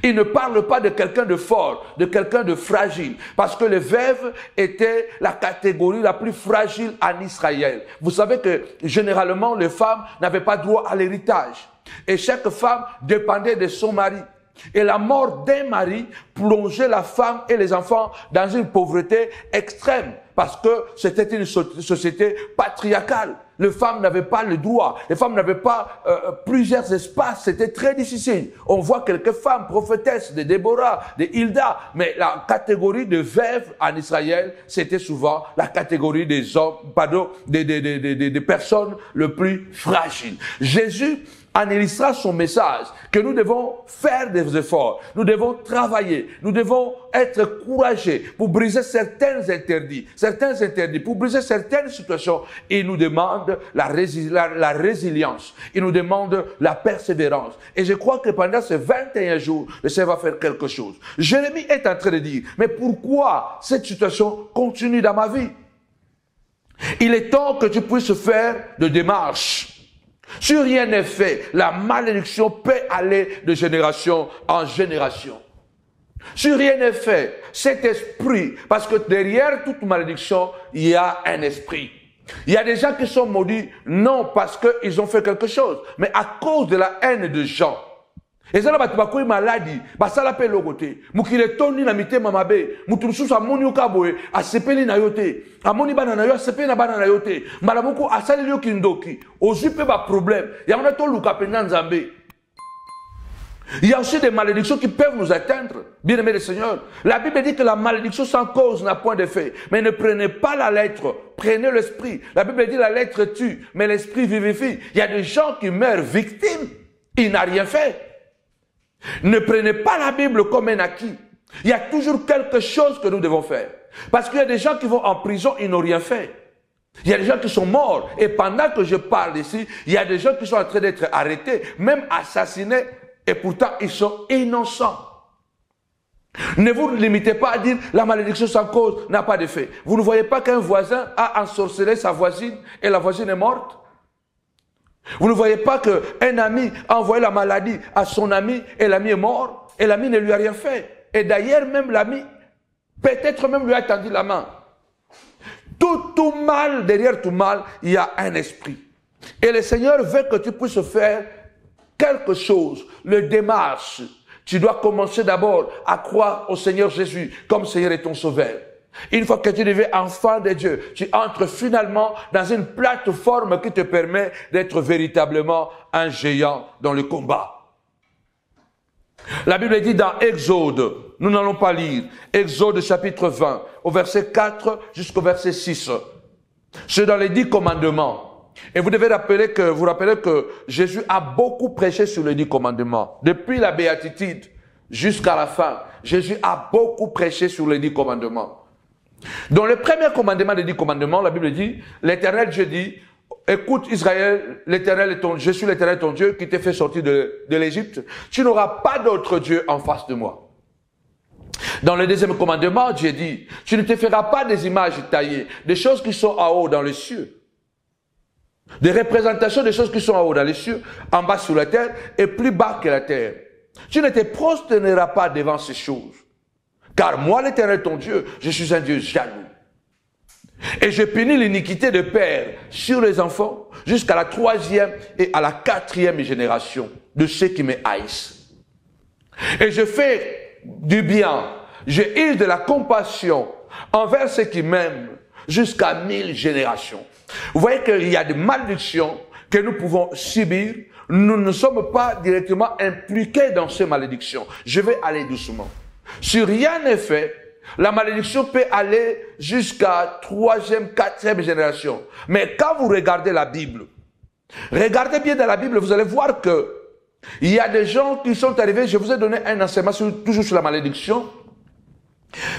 Il ne parle pas de quelqu'un de fort, de quelqu'un de fragile, parce que les veuves étaient la catégorie la plus fragile en Israël. Vous savez que généralement les femmes n'avaient pas droit à l'héritage et chaque femme dépendait de son mari. Et la mort d'un mari plongeait la femme et les enfants dans une pauvreté extrême parce que c'était une société patriarcale. Les femmes n'avaient pas le droit, les femmes n'avaient pas plusieurs espaces, c'était très difficile. On voit quelques femmes prophétesses, de Déborah, de Hilda, mais la catégorie de veuves en Israël, c'était souvent la catégorie des hommes, pardon, des personnes les plus fragiles. Jésus en illustrant son message que nous devons faire des efforts, nous devons travailler, nous devons être courageux pour briser certains interdits, pour briser certaines situations. Il nous demande la résilience, il nous demande la persévérance. Et je crois que pendant ces 21 jours, le Seigneur va faire quelque chose. Jérémie est en train de dire, mais pourquoi cette situation continue dans ma vie? Il est temps que tu puisses faire de démarches. Si rien n'est fait, la malédiction peut aller de génération en génération. Si rien n'est fait, cet esprit, parce que derrière toute malédiction, il y a un esprit. Il y a des gens qui sont maudits, non parce qu'ils ont fait quelque chose, mais à cause de la haine de gens. Et ça, tu maladie, ça la paix le côté. Moukile toni na mite mamabe, muturusu a moni okaboe, a sepeli na yote, a moni banana yo, a sepeli na banana yote, malamuko a sali yo kindoki, ozupe ba problème, ya on a tout le capena nzambe. Il y a aussi des malédictions qui peuvent nous atteindre, bien-aimés le Seigneur. La Bible dit que la malédiction sans cause n'a point d'effet. Mais ne prenez pas la lettre, prenez l'esprit. La Bible dit la lettre tue, mais l'esprit vivifie. Il y a des gens qui meurent victimes, il n'a rien fait. Ne prenez pas la Bible comme un acquis. Il y a toujours quelque chose que nous devons faire. Parce qu'il y a des gens qui vont en prison, ils n'ont rien fait. Il y a des gens qui sont morts. Et pendant que je parle ici, il y a des gens qui sont en train d'être arrêtés, même assassinés, et pourtant ils sont innocents. Ne vous limitez pas à dire la malédiction sans cause n'a pas d'effet. Vous ne voyez pas qu'un voisin a ensorcelé sa voisine et la voisine est morte? Vous ne voyez pas qu'un ami a envoyé la maladie à son ami et l'ami est mort et l'ami ne lui a rien fait? Et d'ailleurs même l'ami peut-être même lui a tendu la main. Tout mal, derrière tout mal, il y a un esprit. Et le Seigneur veut que tu puisses faire quelque chose, le démarche. Tu dois commencer d'abord à croire au Seigneur Jésus comme Seigneur et ton Sauveur. Une fois que tu deviens enfant de Dieu, tu entres finalement dans une plateforme qui te permet d'être véritablement un géant dans le combat. La Bible dit dans Exode, nous n'allons pas lire, Exode chapitre 20, au verset 4 jusqu'au verset 6. C'est dans les 10 commandements. Et vous devez vous rappeler que Jésus a beaucoup prêché sur les 10 commandements. Depuis la béatitude jusqu'à la fin, Jésus a beaucoup prêché sur les 10 commandements. Dans le premier commandement des 10 commandements, la Bible dit, l'Éternel Dieu dit, écoute Israël, je suis l'Éternel ton Dieu qui t'ai fait sortir de l'Égypte. Tu n'auras pas d'autre Dieu en face de moi. Dans le deuxième commandement, Dieu dit, tu ne te feras pas des images taillées, des choses qui sont en haut dans les cieux. Des représentations des choses qui sont en haut dans les cieux, en bas sur la terre et plus bas que la terre. Tu ne te prosterneras pas devant ces choses. Car moi, l'Éternel ton Dieu, je suis un Dieu jaloux. Et je punis l'iniquité de père sur les enfants jusqu'à la 3e et à la 4e génération de ceux qui me haïssent. Et je fais du bien, je hais de la compassion envers ceux qui m'aiment jusqu'à 1000 générations. Vous voyez qu'il y a des malédictions que nous pouvons subir. Nous ne sommes pas directement impliqués dans ces malédictions. Je vais aller doucement. Si rien n'est fait, la malédiction peut aller jusqu'à 3e, 4e génération. Mais quand vous regardez la Bible, regardez bien dans la Bible, vous allez voir que il y a des gens qui sont arrivés. Je vous ai donné un enseignement toujours sur la malédiction.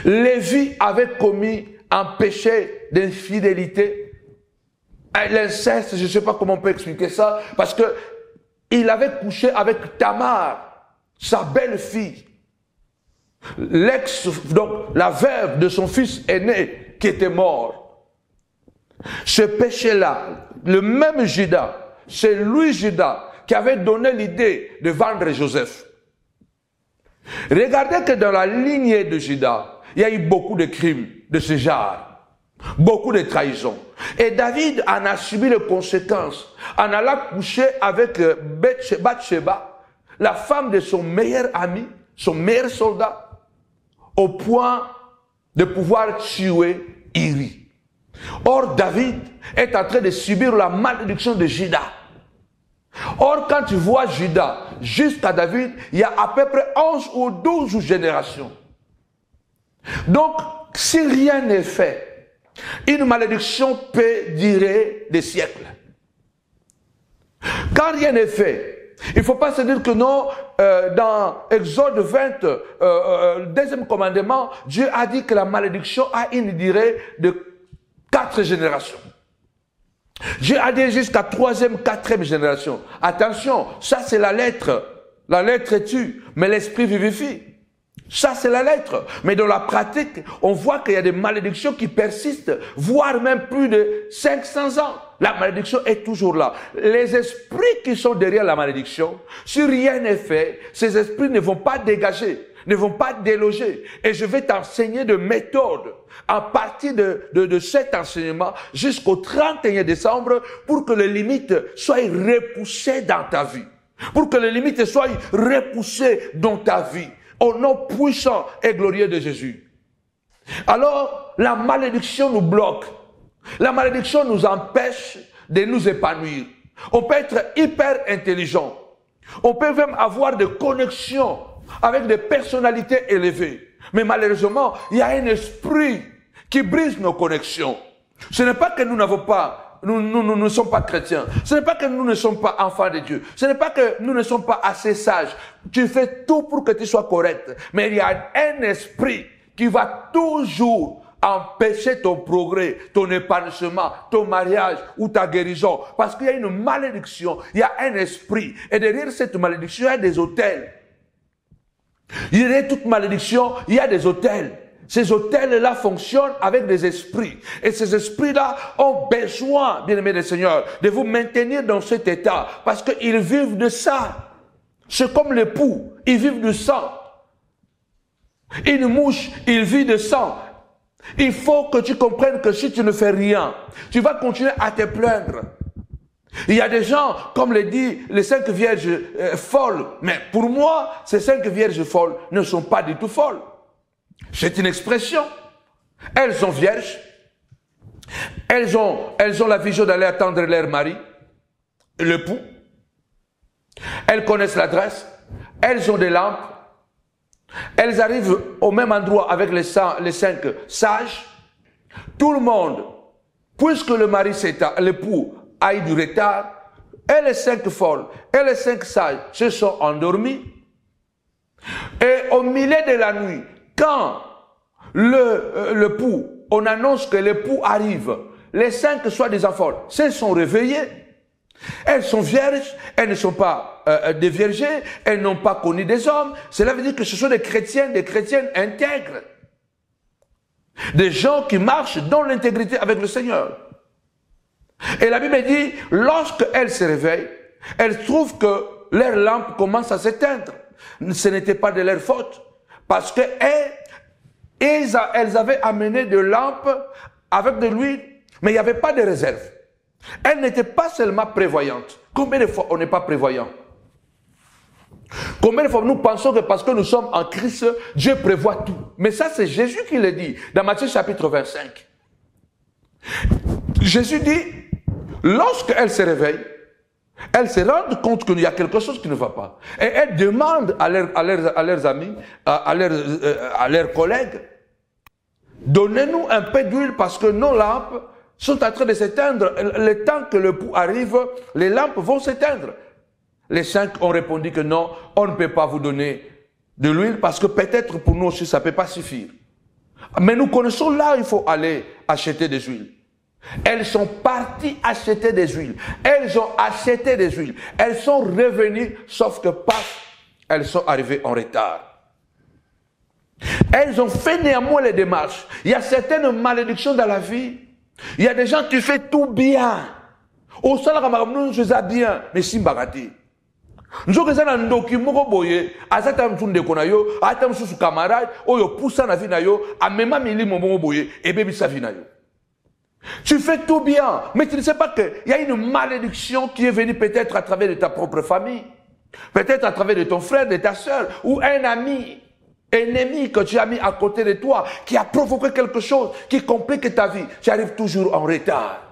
Lévi avait commis un péché d'infidélité. L'inceste, je ne sais pas comment on peut expliquer ça, parce que il avait couché avec Tamar, sa belle-fille. Donc la veuve de son fils aîné qui était mort. Ce péché-là, le même Judas, c'est lui Judas qui avait donné l'idée de vendre Joseph. Regardez que dans la lignée de Judas, il y a eu beaucoup de crimes de ce genre. Beaucoup de trahisons. Et David en a subi les conséquences en allant coucher avec Bathsheba, la femme de son meilleur ami, son meilleur soldat, au point de pouvoir tuer Uri. Or, David est en train de subir la malédiction de Judas. Or, quand tu vois Judas jusqu'à David, il y a à peu près 11 ou 12 générations. Donc, si rien n'est fait, une malédiction peut durer des siècles. Quand rien n'est fait, il ne faut pas se dire que non, dans Exode 20, deuxième commandement, Dieu a dit que la malédiction a une durée de 4 générations. Dieu a dit jusqu'à 3e, 4e génération. Attention, ça c'est la lettre. La lettre tue, mais l'esprit vivifie. Ça, c'est la lettre. Mais dans la pratique, on voit qu'il y a des malédictions qui persistent, voire même plus de 500 ans. La malédiction est toujours là. Les esprits qui sont derrière la malédiction, si rien n'est fait, ces esprits ne vont pas dégager, ne vont pas déloger. Et je vais t'enseigner de méthodes à partir de cet enseignement jusqu'au 31 décembre pour que les limites soient repoussées dans ta vie. Pour que les limites soient repoussées dans ta vie. Au nom puissant et glorieux de Jésus. Alors, la malédiction nous bloque. La malédiction nous empêche de nous épanouir. On peut être hyper intelligent. On peut même avoir des connexions avec des personnalités élevées. Mais malheureusement, il y a un esprit qui brise nos connexions. Ce n'est pas que nous n'avons pas, nous ne sommes pas chrétiens. Ce n'est pas que nous ne sommes pas enfants de Dieu. Ce n'est pas que nous ne sommes pas assez sages. Tu fais tout pour que tu sois correct. Mais il y a un esprit qui va toujours empêcher ton progrès, ton épanouissement, ton mariage ou ta guérison. Parce qu'il y a une malédiction, il y a un esprit. Et derrière cette malédiction, il y a des autels. Derrière toute malédiction, il y a des autels. Ces autels-là fonctionnent avec des esprits. Et ces esprits-là ont besoin, bien-aimés des Seigneurs, de vous maintenir dans cet état. Parce qu'ils vivent de ça. C'est comme l'époux, ils vivent du sang. Une mouche, il vit de sang. Il faut que tu comprennes que si tu ne fais rien, tu vas continuer à te plaindre. Il y a des gens, comme le dit les 5 vierges folles, mais pour moi, ces 5 vierges folles ne sont pas du tout folles. C'est une expression. Elles sont vierges. Elles ont la vision d'aller attendre leur mari, l'époux. Elles connaissent l'adresse. Elles ont des lampes. Elles arrivent au même endroit avec les 5 sages. Tout le monde, puisque le mari, l'époux, a eu du retard, et les 5 folles, et les 5 sages se sont endormis. Et au milieu de la nuit, quand l'époux, on annonce que l'époux arrive, les 5 soi-disant folles se sont réveillées. Elles sont vierges, elles ne sont pas déviergées, elles n'ont pas connu des hommes. Cela veut dire que ce sont des chrétiennes intègres. Des gens qui marchent dans l'intégrité avec le Seigneur. Et la Bible dit, lorsqu'elles se réveillent, elles trouvent que leur lampe commence à s'éteindre. Ce n'était pas de leur faute. Parce que elles avaient amené de lampes avec de l'huile, mais il n'y avait pas de réserve. Elles n'étaient pas seulement prévoyantes. Combien de fois on n'est pas prévoyant? Combien de fois nous pensons que parce que nous sommes en Christ, Dieu prévoit tout. Mais ça, c'est Jésus qui le dit dans Matthieu chapitre 25. Jésus dit, lorsqu'elles se réveillent, elles se rendent compte qu'il y a quelque chose qui ne va pas. Et elles demandent à leurs amis, à leurs collègues, donnez-nous un peu d'huile parce que nos lampes sont en train de s'éteindre. Le temps que le pouls arrive, les lampes vont s'éteindre. Les 5 ont répondu que non, on ne peut pas vous donner de l'huile parce que peut-être pour nous aussi ça ne peut pas suffire. Mais nous connaissons là où il faut aller acheter des huiles. Elles sont parties acheter des huiles. Elles ont acheté des huiles. Elles sont revenues, sauf que paf, elles sont arrivées en retard. Elles ont fait néanmoins les démarches. Il y a certaines malédictions dans la vie. Il y a des gens qui font tout bien. Au salaire, nous faisons bien, mais si bagati. Nous avons un document boye, azata mtunde konayo, atam susu camarade, oyo poussa na vie na yo, a même mili momo boye, et baby sa vie na yo. Tu fais tout bien, mais tu ne sais pas qu'il y a une malédiction qui est venue peut-être à travers de ta propre famille, peut-être à travers de ton frère, de ta soeur, ou un ami, ennemi que tu as mis à côté de toi, qui a provoqué quelque chose, qui complique ta vie. Tu arrives toujours en retard.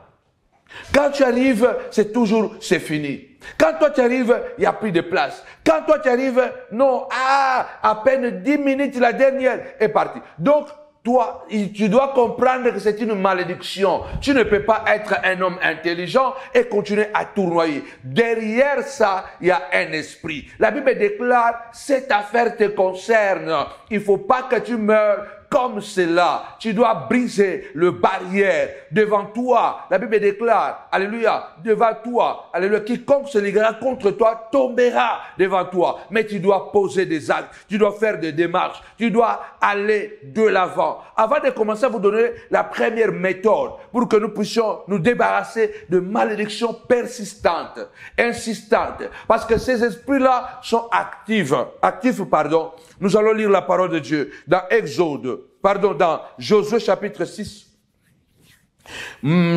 Quand tu arrives, c'est fini. Quand toi tu arrives, il n'y a plus de place. Quand toi tu arrives, non, à peine 10 minutes, la dernière est partie. Donc, toi, tu dois comprendre que c'est une malédiction. Tu ne peux pas être un homme intelligent et continuer à tournoyer. Derrière ça, il y a un esprit. La Bible déclare, cette affaire te concerne. Il ne faut pas que tu meures comme cela. Tu dois briser le barrière devant toi. La Bible déclare, alléluia, devant toi, alléluia, quiconque se liguera contre toi tombera devant toi. Mais tu dois poser des actes, tu dois faire des démarches, tu dois aller de l'avant. Avant de commencer à vous donner la première méthode pour que nous puissions nous débarrasser de malédictions persistantes, insistantes, parce que ces esprits-là sont actifs, Nous allons lire la parole de Dieu dans dans Josué chapitre 6.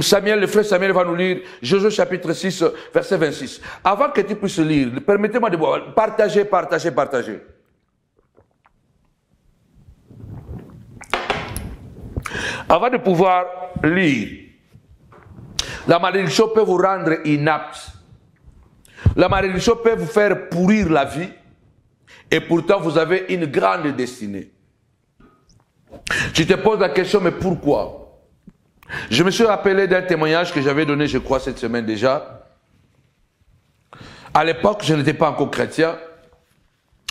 Samuel, le frère Samuel va nous lire Josué chapitre 6, verset 26. Avant que tu puisses lire, permettez-moi de voir, partager. Avant de pouvoir lire, la malédiction peut vous rendre inapte. La malédiction peut vous faire pourrir la vie. Et pourtant, vous avez une grande destinée. Tu te poses la question, mais pourquoi? Je me suis rappelé d'un témoignage que j'avais donné, je crois, cette semaine déjà. À l'époque, je n'étais pas encore chrétien.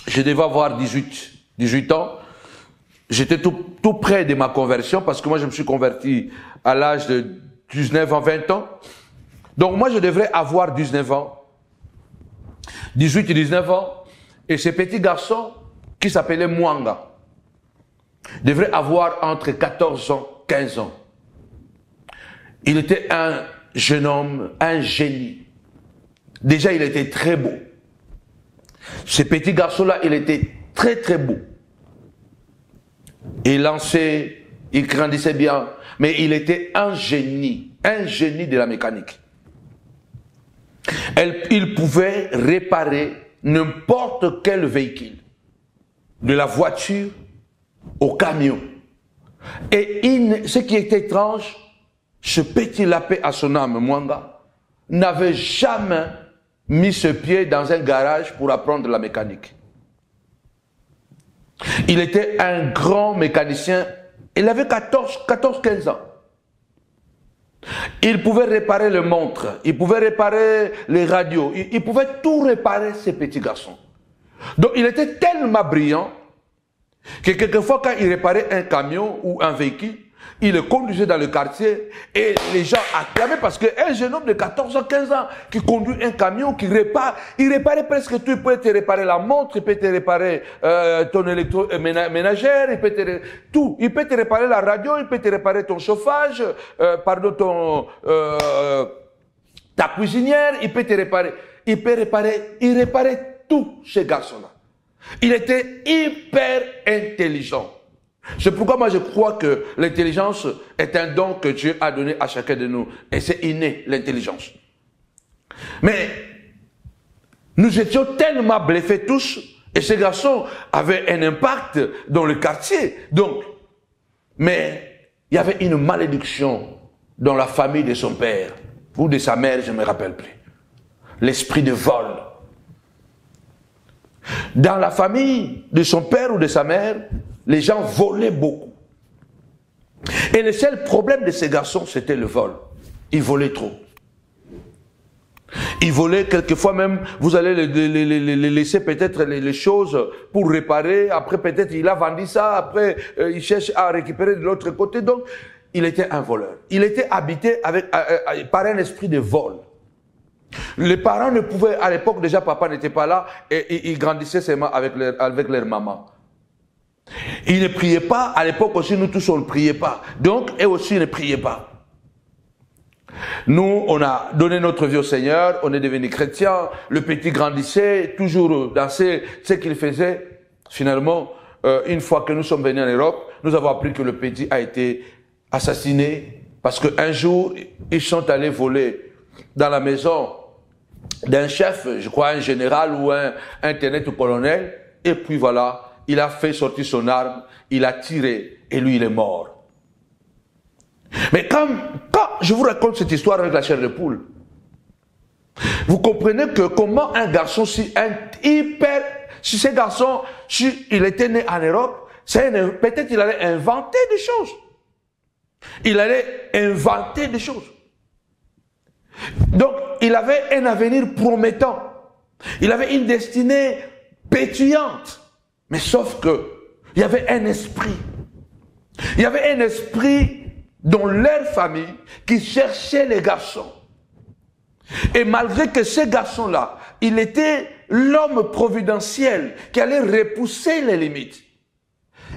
Je devais avoir 18 ans. J'étais tout près de ma conversion parce que moi, je me suis converti à l'âge de 19 ans, 20 ans. Donc, moi, je devrais avoir 19 ans. 18 et 19 ans. Et ce petit garçon, qui s'appelait Mwanga, devrait avoir entre 14 ans, 15 ans. Il était un jeune homme, un génie. Déjà, il était très beau. Ce petit garçon-là, il était très, très beau. Il lançait, il grandissait bien, mais il était un génie de la mécanique. Il pouvait réparer n'importe quel véhicule, de la voiture au camion. Et ce qui est étrange, ce petit lapin à son âme, Mwanga, n'avait jamais mis ce pied dans un garage pour apprendre la mécanique. Il était un grand mécanicien. Il avait 14-15 ans. Il pouvait réparer les montres, il pouvait réparer les radios, il pouvait tout réparer, ces petits garçons. Donc il était tellement brillant que quelquefois quand il réparait un camion ou un véhicule, il le conduisait dans le quartier et les gens acclamaient parce qu'un jeune homme de 14 ans, 15 ans qui conduit un camion, qui répare, il réparait presque tout. Il peut te réparer la montre, il peut te réparer ton électroménagère, il peut te tout. Il peut te réparer la radio, il peut te réparer ton chauffage, ta cuisinière, il peut te réparer. Il réparait tout, ce garçon-là. Il était hyper intelligent. C'est pourquoi moi je crois que l'intelligence est un don que Dieu a donné à chacun de nous. Et c'est inné, l'intelligence. Mais nous étions tellement bluffés tous, et ce garçon avait un impact dans le quartier. Donc, mais il y avait une malédiction dans la famille de son père, ou de sa mère, je ne me rappelle plus. L'esprit de vol. Dans la famille de son père ou de sa mère, les gens volaient beaucoup. Et le seul problème de ces garçons, c'était le vol. Ils volaient trop. Ils volaient quelquefois même, vous allez les laisser peut-être les choses pour réparer. Après peut-être il a vendu ça, après il cherche à récupérer de l'autre côté. Donc il était un voleur. Il était habité par un esprit de vol. Les parents ne pouvaient, à l'époque déjà papa n'était pas là, et ils grandissaient seulement avec leur maman. Ils ne priaient pas, à l'époque aussi nous tous on ne priait pas. Donc eux aussi ne priaient pas. Nous on a donné notre vie au Seigneur, on est devenus chrétiens, le petit grandissait, toujours dans ce qu'il faisait. Finalement, une fois que nous sommes venus en Europe, nous avons appris que le petit a été assassiné parce qu'un jour ils sont allés voler dans la maison d'un chef, je crois un général ou un tenente colonel, et puis voilà, il a fait sortir son arme, il a tiré, et lui il est mort. Mais quand je vous raconte cette histoire avec la chair de poule, vous comprenez que comment un garçon si ce garçon, si il était né en Europe, peut-être il allait inventer des choses. Il allait inventer des choses. Donc, il avait un avenir promettant. Il avait une destinée pétillante. Mais sauf que, il y avait un esprit. Il y avait un esprit dans leur famille qui cherchait les garçons. Et malgré que ce garçon-là, il était l'homme providentiel qui allait repousser les limites.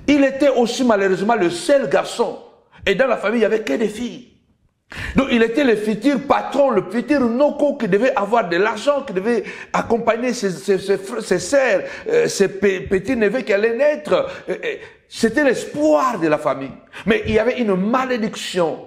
Il était aussi malheureusement le seul garçon. Et dans la famille, il n'y avait que des filles. Donc il était le futur patron, le futur noko qui devait avoir de l'argent, qui devait accompagner ses sœurs, ses petits neveux qui allaient naître. C'était l'espoir de la famille. Mais il y avait une malédiction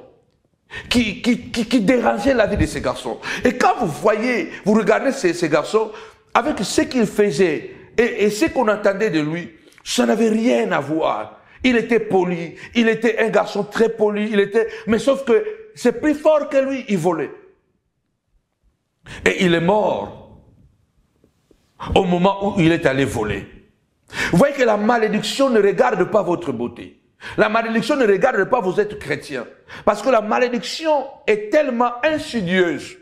qui dérangeait la vie de ces garçons. Et quand vous regardez ces garçons, avec ce qu'ils faisaient et ce qu'on entendait de lui, ça n'avait rien à voir. Il était poli, il était un garçon très poli, mais sauf que c'est plus fort que lui, il volait. Et il est mort au moment où il est allé voler. Vous voyez que la malédiction ne regarde pas votre beauté. La malédiction ne regarde pas vous êtes chrétien. Parce que la malédiction est tellement insidieuse.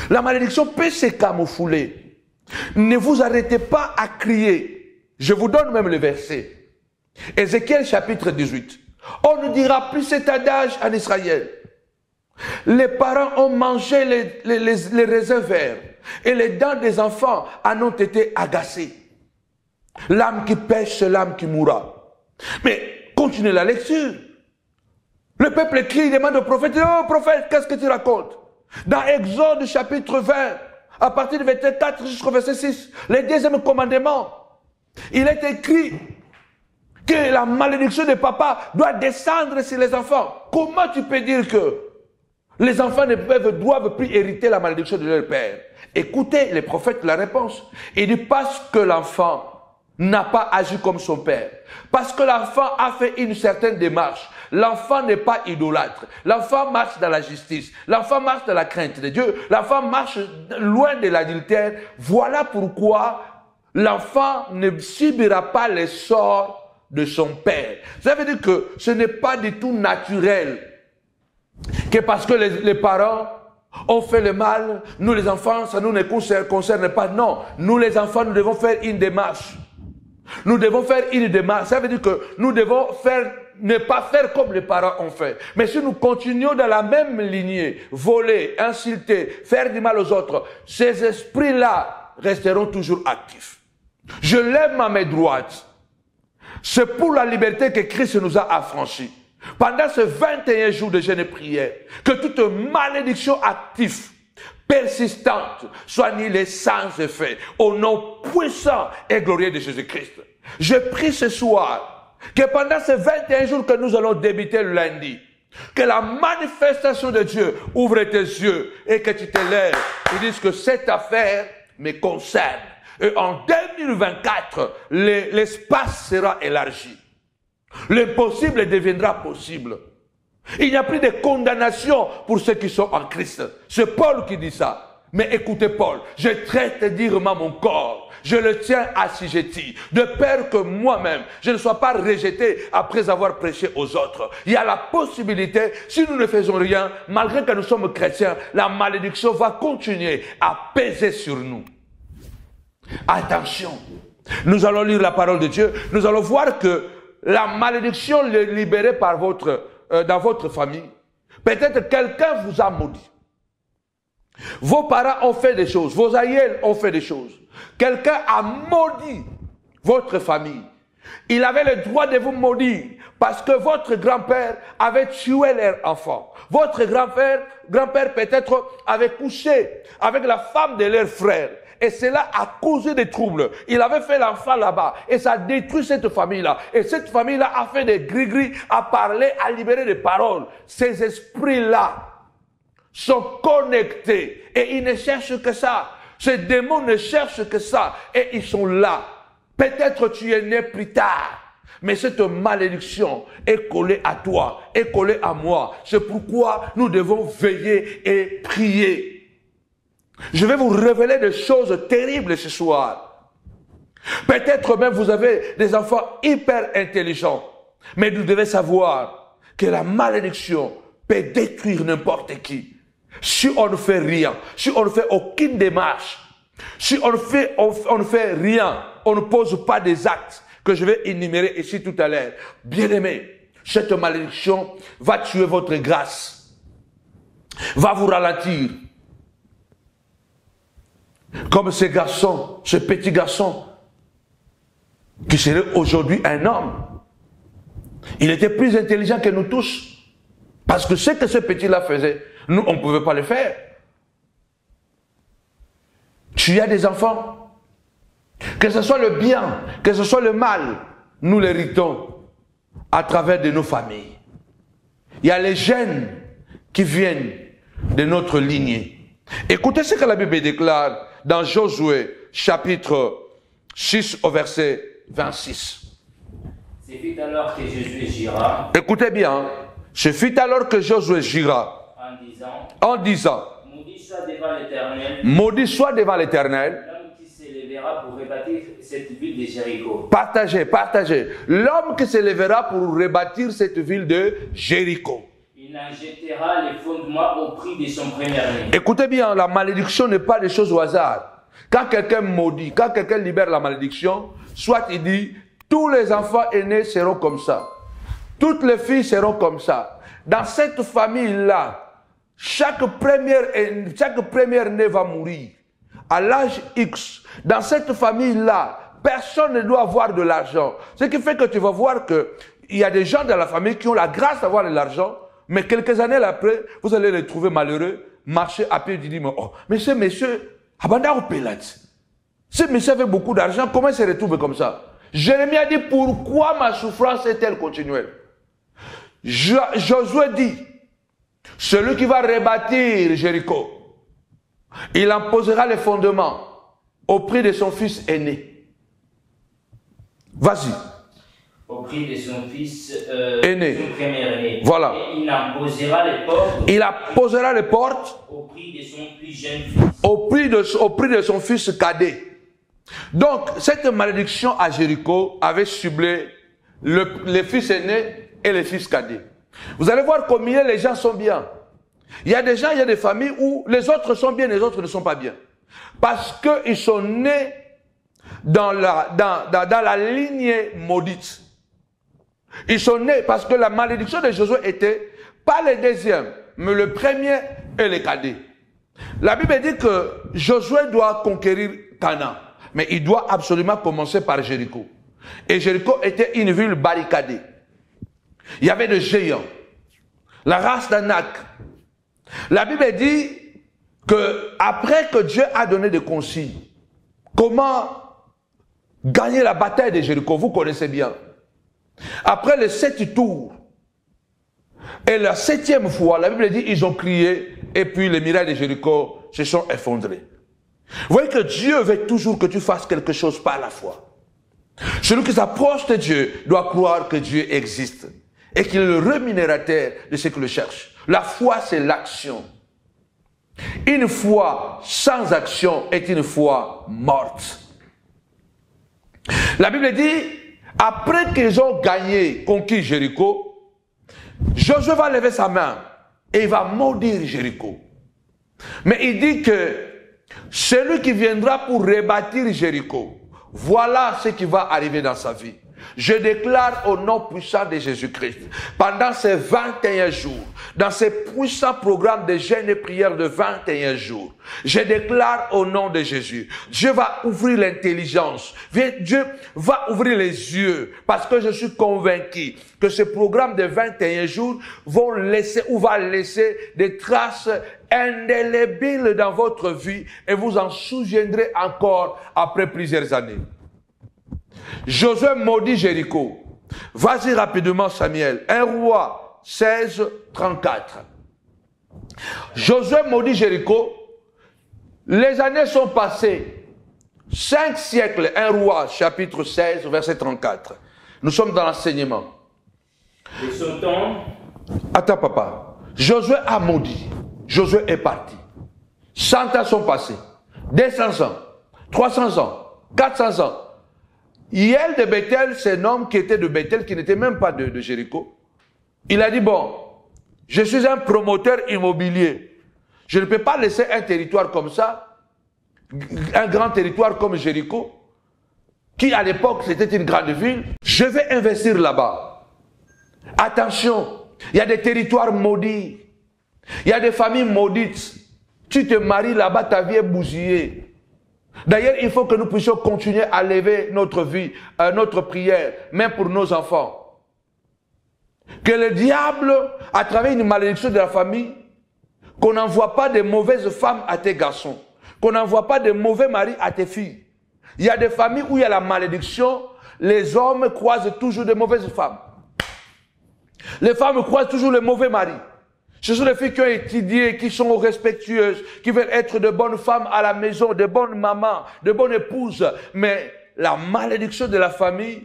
La malédiction peut se camoufler. Ne vous arrêtez pas à crier. Je vous donne même le verset. Ézéchiel chapitre 18. On ne dira plus cet adage en Israël. Les parents ont mangé les raisins verts et les dents des enfants en ont été agacées. L'âme qui pêche, c'est l'âme qui mourra. Mais continuez la lecture. Le peuple crie, il demande au prophète, oh prophète, qu'est-ce que tu racontes? Dans Exode chapitre 20, à partir du verset 4 jusqu'au verset 6, le deuxième commandement, il est écrit que la malédiction de papa doit descendre sur les enfants. Comment tu peux dire que les enfants ne doivent plus hériter la malédiction de leur père? Écoutez les prophètes, la réponse. Il dit parce que l'enfant n'a pas agi comme son père. Parce que l'enfant a fait une certaine démarche. L'enfant n'est pas idolâtre. L'enfant marche dans la justice. L'enfant marche dans la crainte de Dieu. L'enfant marche loin de l'adultère. Voilà pourquoi l'enfant ne subira pas les sorts de son père. Ça veut dire que ce n'est pas du tout naturel que parce que les parents ont fait le mal, nous les enfants, ça nous ne concerne pas. Non, nous les enfants, nous devons faire une démarche. Nous devons faire une démarche. Ça veut dire que nous devons ne pas faire comme les parents ont fait. Mais si nous continuons dans la même lignée, voler, insulter, faire du mal aux autres, ces esprits-là resteront toujours actifs. Je lève ma main droite. C'est pour la liberté que Christ nous a affranchis. Pendant ces 21 jours de jeûne et prière, que toute malédiction active, persistante, soit annulée sans effet, au nom puissant et glorieux de Jésus-Christ. Je prie ce soir que pendant ces 21 jours que nous allons débuter le lundi, que la manifestation de Dieu ouvre tes yeux et que tu te lèves et dises que cette affaire me concerne. Et en 2024, l'espace sera élargi. L'impossible deviendra possible. Il n'y a plus de condamnation pour ceux qui sont en Christ. C'est Paul qui dit ça. Mais écoutez Paul, je traite durement mon corps. Je le tiens assujetti, de peur que moi-même, je ne sois pas rejeté après avoir prêché aux autres. Il y a la possibilité, si nous ne faisons rien, malgré que nous sommes chrétiens, la malédiction va continuer à peser sur nous. Attention, nous allons lire la parole de Dieu, nous allons voir que la malédiction libérée par dans votre famille, peut-être quelqu'un vous a maudit. Vos parents ont fait des choses, vos aïeux ont fait des choses. Quelqu'un a maudit votre famille. Il avait le droit de vous maudire parce que votre grand-père avait tué leur enfant. Votre grand-père peut-être avait couché avec la femme de leur frère. Et cela a causé des troubles. Il avait fait l'enfant là-bas. Et ça a détruit cette famille-là. Et cette famille-là a fait des gris-gris, a parlé, a libéré des paroles. Ces esprits-là sont connectés. Et ils ne cherchent que ça. Ces démons ne cherchent que ça. Et ils sont là. Peut-être tu es né plus tard. Mais cette malédiction est collée à toi, est collée à moi. C'est pourquoi nous devons veiller et prier. Je vais vous révéler des choses terribles ce soir. Peut-être même vous avez des enfants hyper intelligents. Mais vous devez savoir que la malédiction peut détruire n'importe qui. Si on ne fait rien, si on ne fait aucune démarche, si on ne fait rien, on ne pose pas des actes que je vais énumérer ici tout à l'heure. Bien-aimés, cette malédiction va tuer votre grâce, va vous ralentir. Comme ce garçon, ce petit garçon, qui serait aujourd'hui un homme. Il était plus intelligent que nous tous. Parce que ce que ce petit-là faisait, nous, on ne pouvait pas le faire. Tu as des enfants, que ce soit le bien, que ce soit le mal, nous l'héritons à travers de nos familles. Il y a les gènes qui viennent de notre lignée. Écoutez ce que la Bible déclare dans Josué, chapitre 6, au verset 26. Ce fut alors que Josué gira. Écoutez bien. Ce fut alors que Josué gira en disant, Maudit soit devant l'Éternel, maudit soit devant l'Éternel, l'homme qui s'élèvera pour rebâtir cette ville de Jéricho. Partagez, partagez. L'homme qui s'élèvera pour rebâtir cette ville de Jéricho. Il en jettera les fondements au prix de son premier-né. Écoutez bien, la malédiction n'est pas des choses au hasard. Quand quelqu'un maudit, quand quelqu'un libère la malédiction, soit il dit, tous les enfants aînés seront comme ça. Toutes les filles seront comme ça. Dans cette famille-là, chaque première-né va mourir. À l'âge X, dans cette famille-là, personne ne doit avoir de l'argent. Ce qui fait que tu vas voir qu'il y a des gens dans la famille qui ont la grâce d'avoir de l'argent, mais quelques années après, vous allez les trouver malheureux, marcher à pied du dit, mais ce monsieur, ce monsieur avait beaucoup d'argent, comment il se retrouve comme ça? Jérémie a dit, pourquoi ma souffrance est-elle continuelle? Josué dit, celui qui va rebâtir Jéricho, il en posera les fondements au prix de son fils aîné. Vas-y. Au prix de son fils aîné. Son premier-né. Voilà. Et il en posera les portes. Il en posera les portes au prix de son plus jeune fils. Au prix de son fils cadet. Donc, cette malédiction à Jéricho avait ciblé les fils aînés et les fils cadets. Vous allez voir combien les gens sont bien. Il y a des gens, il y a des familles où les autres sont bien, les autres ne sont pas bien. Parce qu'ils sont nés dans la lignée maudite. Ils sont nés parce que la malédiction de Josué était pas le deuxième, mais le premier et le cadet. La Bible dit que Josué doit conquérir Canaan, mais il doit absolument commencer par Jéricho. Et Jéricho était une ville barricadée. Il y avait des géants, la race d'Anak. La Bible dit que après que Dieu a donné des consignes, comment gagner la bataille de Jéricho, vous connaissez bien. Après les 7 tours, et la 7e fois, la Bible dit ils ont crié, et puis les murailles de Jéricho se sont effondrées. Vous voyez que Dieu veut toujours que tu fasses quelque chose par la foi. Celui qui s'approche de Dieu doit croire que Dieu existe et qu'il est le rémunérateur de ceux qui le cherchent. La foi, c'est l'action. Une foi sans action est une foi morte. La Bible dit, après qu'ils ont gagné, conquis Jéricho, Josué va lever sa main et il va maudire Jéricho. Mais il dit que celui qui viendra pour rebâtir Jéricho, voilà ce qui va arriver dans sa vie. Je déclare au nom puissant de Jésus-Christ, pendant ces 21 jours, dans ces puissants programmes de jeûne et prière de 21 jours, je déclare au nom de Jésus, Dieu va ouvrir l'intelligence, Dieu va ouvrir les yeux, parce que je suis convaincu que ce programme de 21 jours vont laisser ou va laisser des traces indélébiles dans votre vie et vous en souviendrez encore après plusieurs années. Josué maudit Jéricho. Vas-y rapidement Samuel. 1 Roi 16, 34. Josué maudit Jéricho. Les années sont passées. 5 siècles. 1 Roi chapitre 16, verset 34. Nous sommes dans l'enseignement. Et son temps. Attends papa. Josué a maudit. Josué est parti. 100 ans sont passés. 200 ans. 300 ans. 400 ans. Hiel de Bethel, c'est un homme qui était de Bethel, qui n'était même pas de Jéricho. Il a dit, bon, je suis un promoteur immobilier. Je ne peux pas laisser un territoire comme ça, un grand territoire comme Jéricho, qui à l'époque c'était une grande ville. Je vais investir là-bas. Attention, il y a des territoires maudits. Il y a des familles maudites. Tu te maries là-bas, ta vie est bousillée. D'ailleurs, il faut que nous puissions continuer à lever notre vie, notre prière, même pour nos enfants. Que le diable, à travers une malédiction de la famille, qu'on n'envoie pas de mauvaises femmes à tes garçons, qu'on n'envoie pas de mauvais maris à tes filles. Il y a des familles où il y a la malédiction, les hommes croisent toujours de mauvaises femmes. Les femmes croisent toujours les mauvais maris. Ce sont les filles qui ont étudié, qui sont respectueuses, qui veulent être de bonnes femmes à la maison, de bonnes mamans, de bonnes épouses. Mais la malédiction de la famille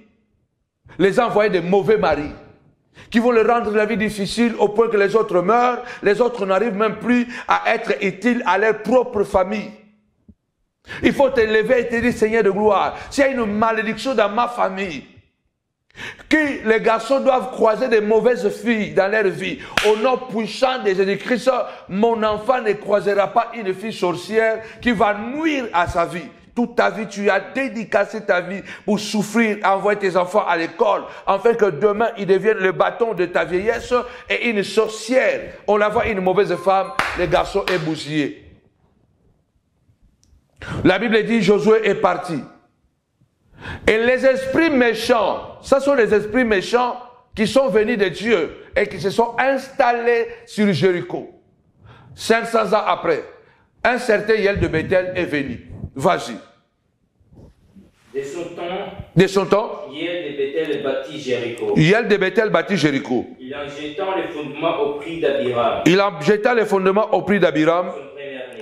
les a envoyés des mauvais maris, qui vont leur rendre la vie difficile au point que les autres meurent, les autres n'arrivent même plus à être utiles à leur propre famille. Il faut te lever et te dire, Seigneur de gloire, s'il y a une malédiction dans ma famille, que les garçons doivent croiser des mauvaises filles dans leur vie, au nom puissant de Jésus-Christ, mon enfant ne croisera pas une fille sorcière qui va nuire à sa vie. Toute ta vie, tu as dédicacé ta vie pour souffrir, envoyer tes enfants à l'école, afin que demain, ils deviennent le bâton de ta vieillesse et une sorcière. On la voit une mauvaise femme, le garçon est bousillé. La Bible dit, Josué est parti. Et les esprits méchants, ce sont les esprits méchants qui sont venus de Dieu et qui se sont installés sur Jéricho. 500 ans après, un certain Hiel de Bethel est venu. Vas-y. De son temps, Hiel de Bethel bâtit Jéricho. Hiel de Bethel bâtit Jéricho. Il en jetant les fondements au prix d'Abiram. Il en jeta les fondements au prix d'Abiram,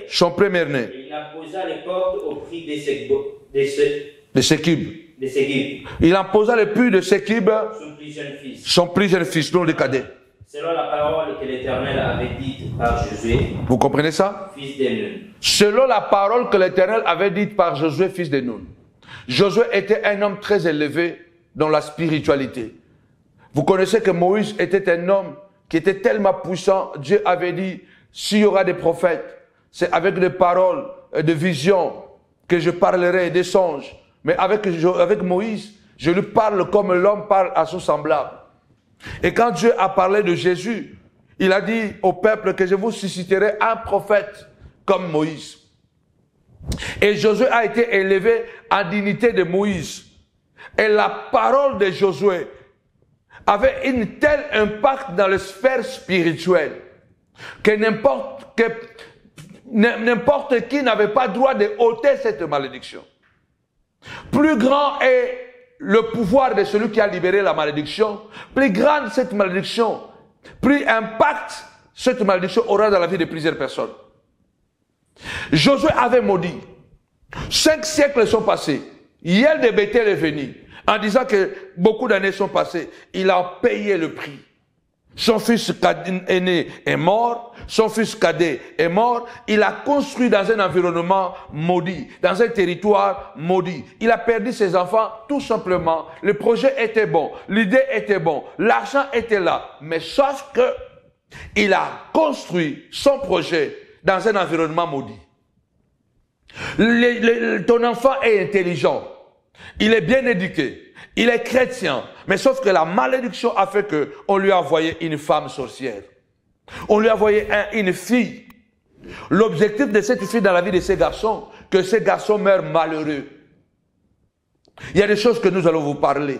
son premier-né. Il en posa les portes au prix de Sekib. Il en posa le puits de Sekib, son plus jeune fils, non le cadet. Selon la parole que l'Éternel avait dite par Josué. Vous comprenez ça? Fils de Nun. Selon la parole que l'Éternel avait dite par Josué, fils de Nun. Josué était un homme très élevé dans la spiritualité. Vous connaissez que Moïse était un homme qui était tellement puissant. Dieu avait dit, s'il y aura des prophètes, c'est avec des paroles et des visions que je parlerai, des songes. Mais avec Moïse, je lui parle comme l'homme parle à son semblable. Et quand Dieu a parlé de Jésus, il a dit au peuple que je vous susciterai un prophète comme Moïse. Et Josué a été élevé en dignité de Moïse. Et la parole de Josué avait un tel impact dans les sphères spirituelles que n'importe qui n'avait pas droit de ôter cette malédiction. Plus grand est le pouvoir de celui qui a libéré la malédiction, plus grande cette malédiction, plus impact cette malédiction aura dans la vie de plusieurs personnes. Josué avait maudit. 5 siècles sont passés. Hiel de Bethel est venu en disant que beaucoup d'années sont passées. Il a payé le prix. Son fils aîné est mort, son fils cadet est mort. Il a construit dans un environnement maudit, dans un territoire maudit. Il a perdu ses enfants tout simplement. Le projet était bon, l'idée était bon, l'argent était là. Mais sauf que il a construit son projet dans un environnement maudit. Ton enfant est intelligent, il est bien éduqué. Il est chrétien, mais sauf que la malédiction a fait qu'on lui a envoyé une femme sorcière. On lui a envoyé une fille. L'objectif de cette fille dans la vie de ces garçons, que ces garçons meurent malheureux. Il y a des choses que nous allons vous parler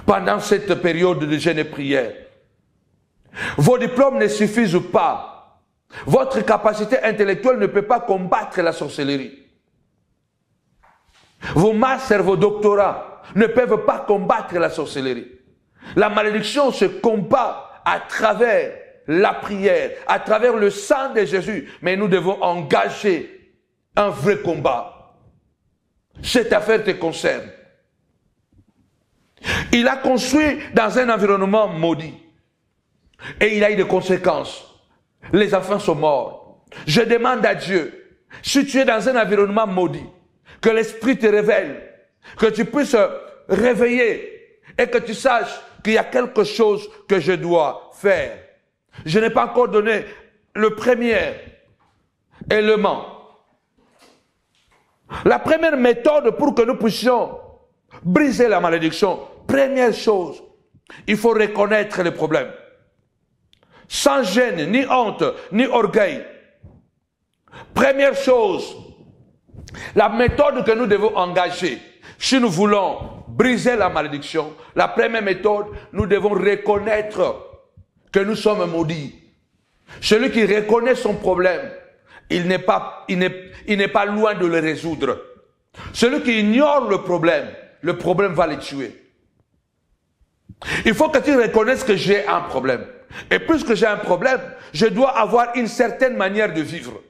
pendant cette période de jeûne et prière. Vos diplômes ne suffisent pas. Votre capacité intellectuelle ne peut pas combattre la sorcellerie. Vos masters, vos doctorats ne peuvent pas combattre la sorcellerie. La malédiction se combat à travers la prière, à travers le sang de Jésus. Mais nous devons engager un vrai combat. Cette affaire te concerne. Il a construit dans un environnement maudit. Et il a eu des conséquences. Les enfants sont morts. Je demande à Dieu, si tu es dans un environnement maudit, que l'Esprit te révèle, que tu puisses réveiller et que tu saches qu'il y a quelque chose que je dois faire. Je n'ai pas encore donné le premier élément. La première méthode pour que nous puissions briser la malédiction, première chose, il faut reconnaître les problèmes. Sans gêne, ni honte, ni orgueil. Première chose, la méthode que nous devons engager, si nous voulons briser la malédiction, la première méthode, nous devons reconnaître que nous sommes maudits. Celui qui reconnaît son problème, il n'est pas loin de le résoudre. Celui qui ignore le problème va le tuer. Il faut que tu reconnaisses que j'ai un problème. Et puisque j'ai un problème, je dois avoir une certaine manière de vivre.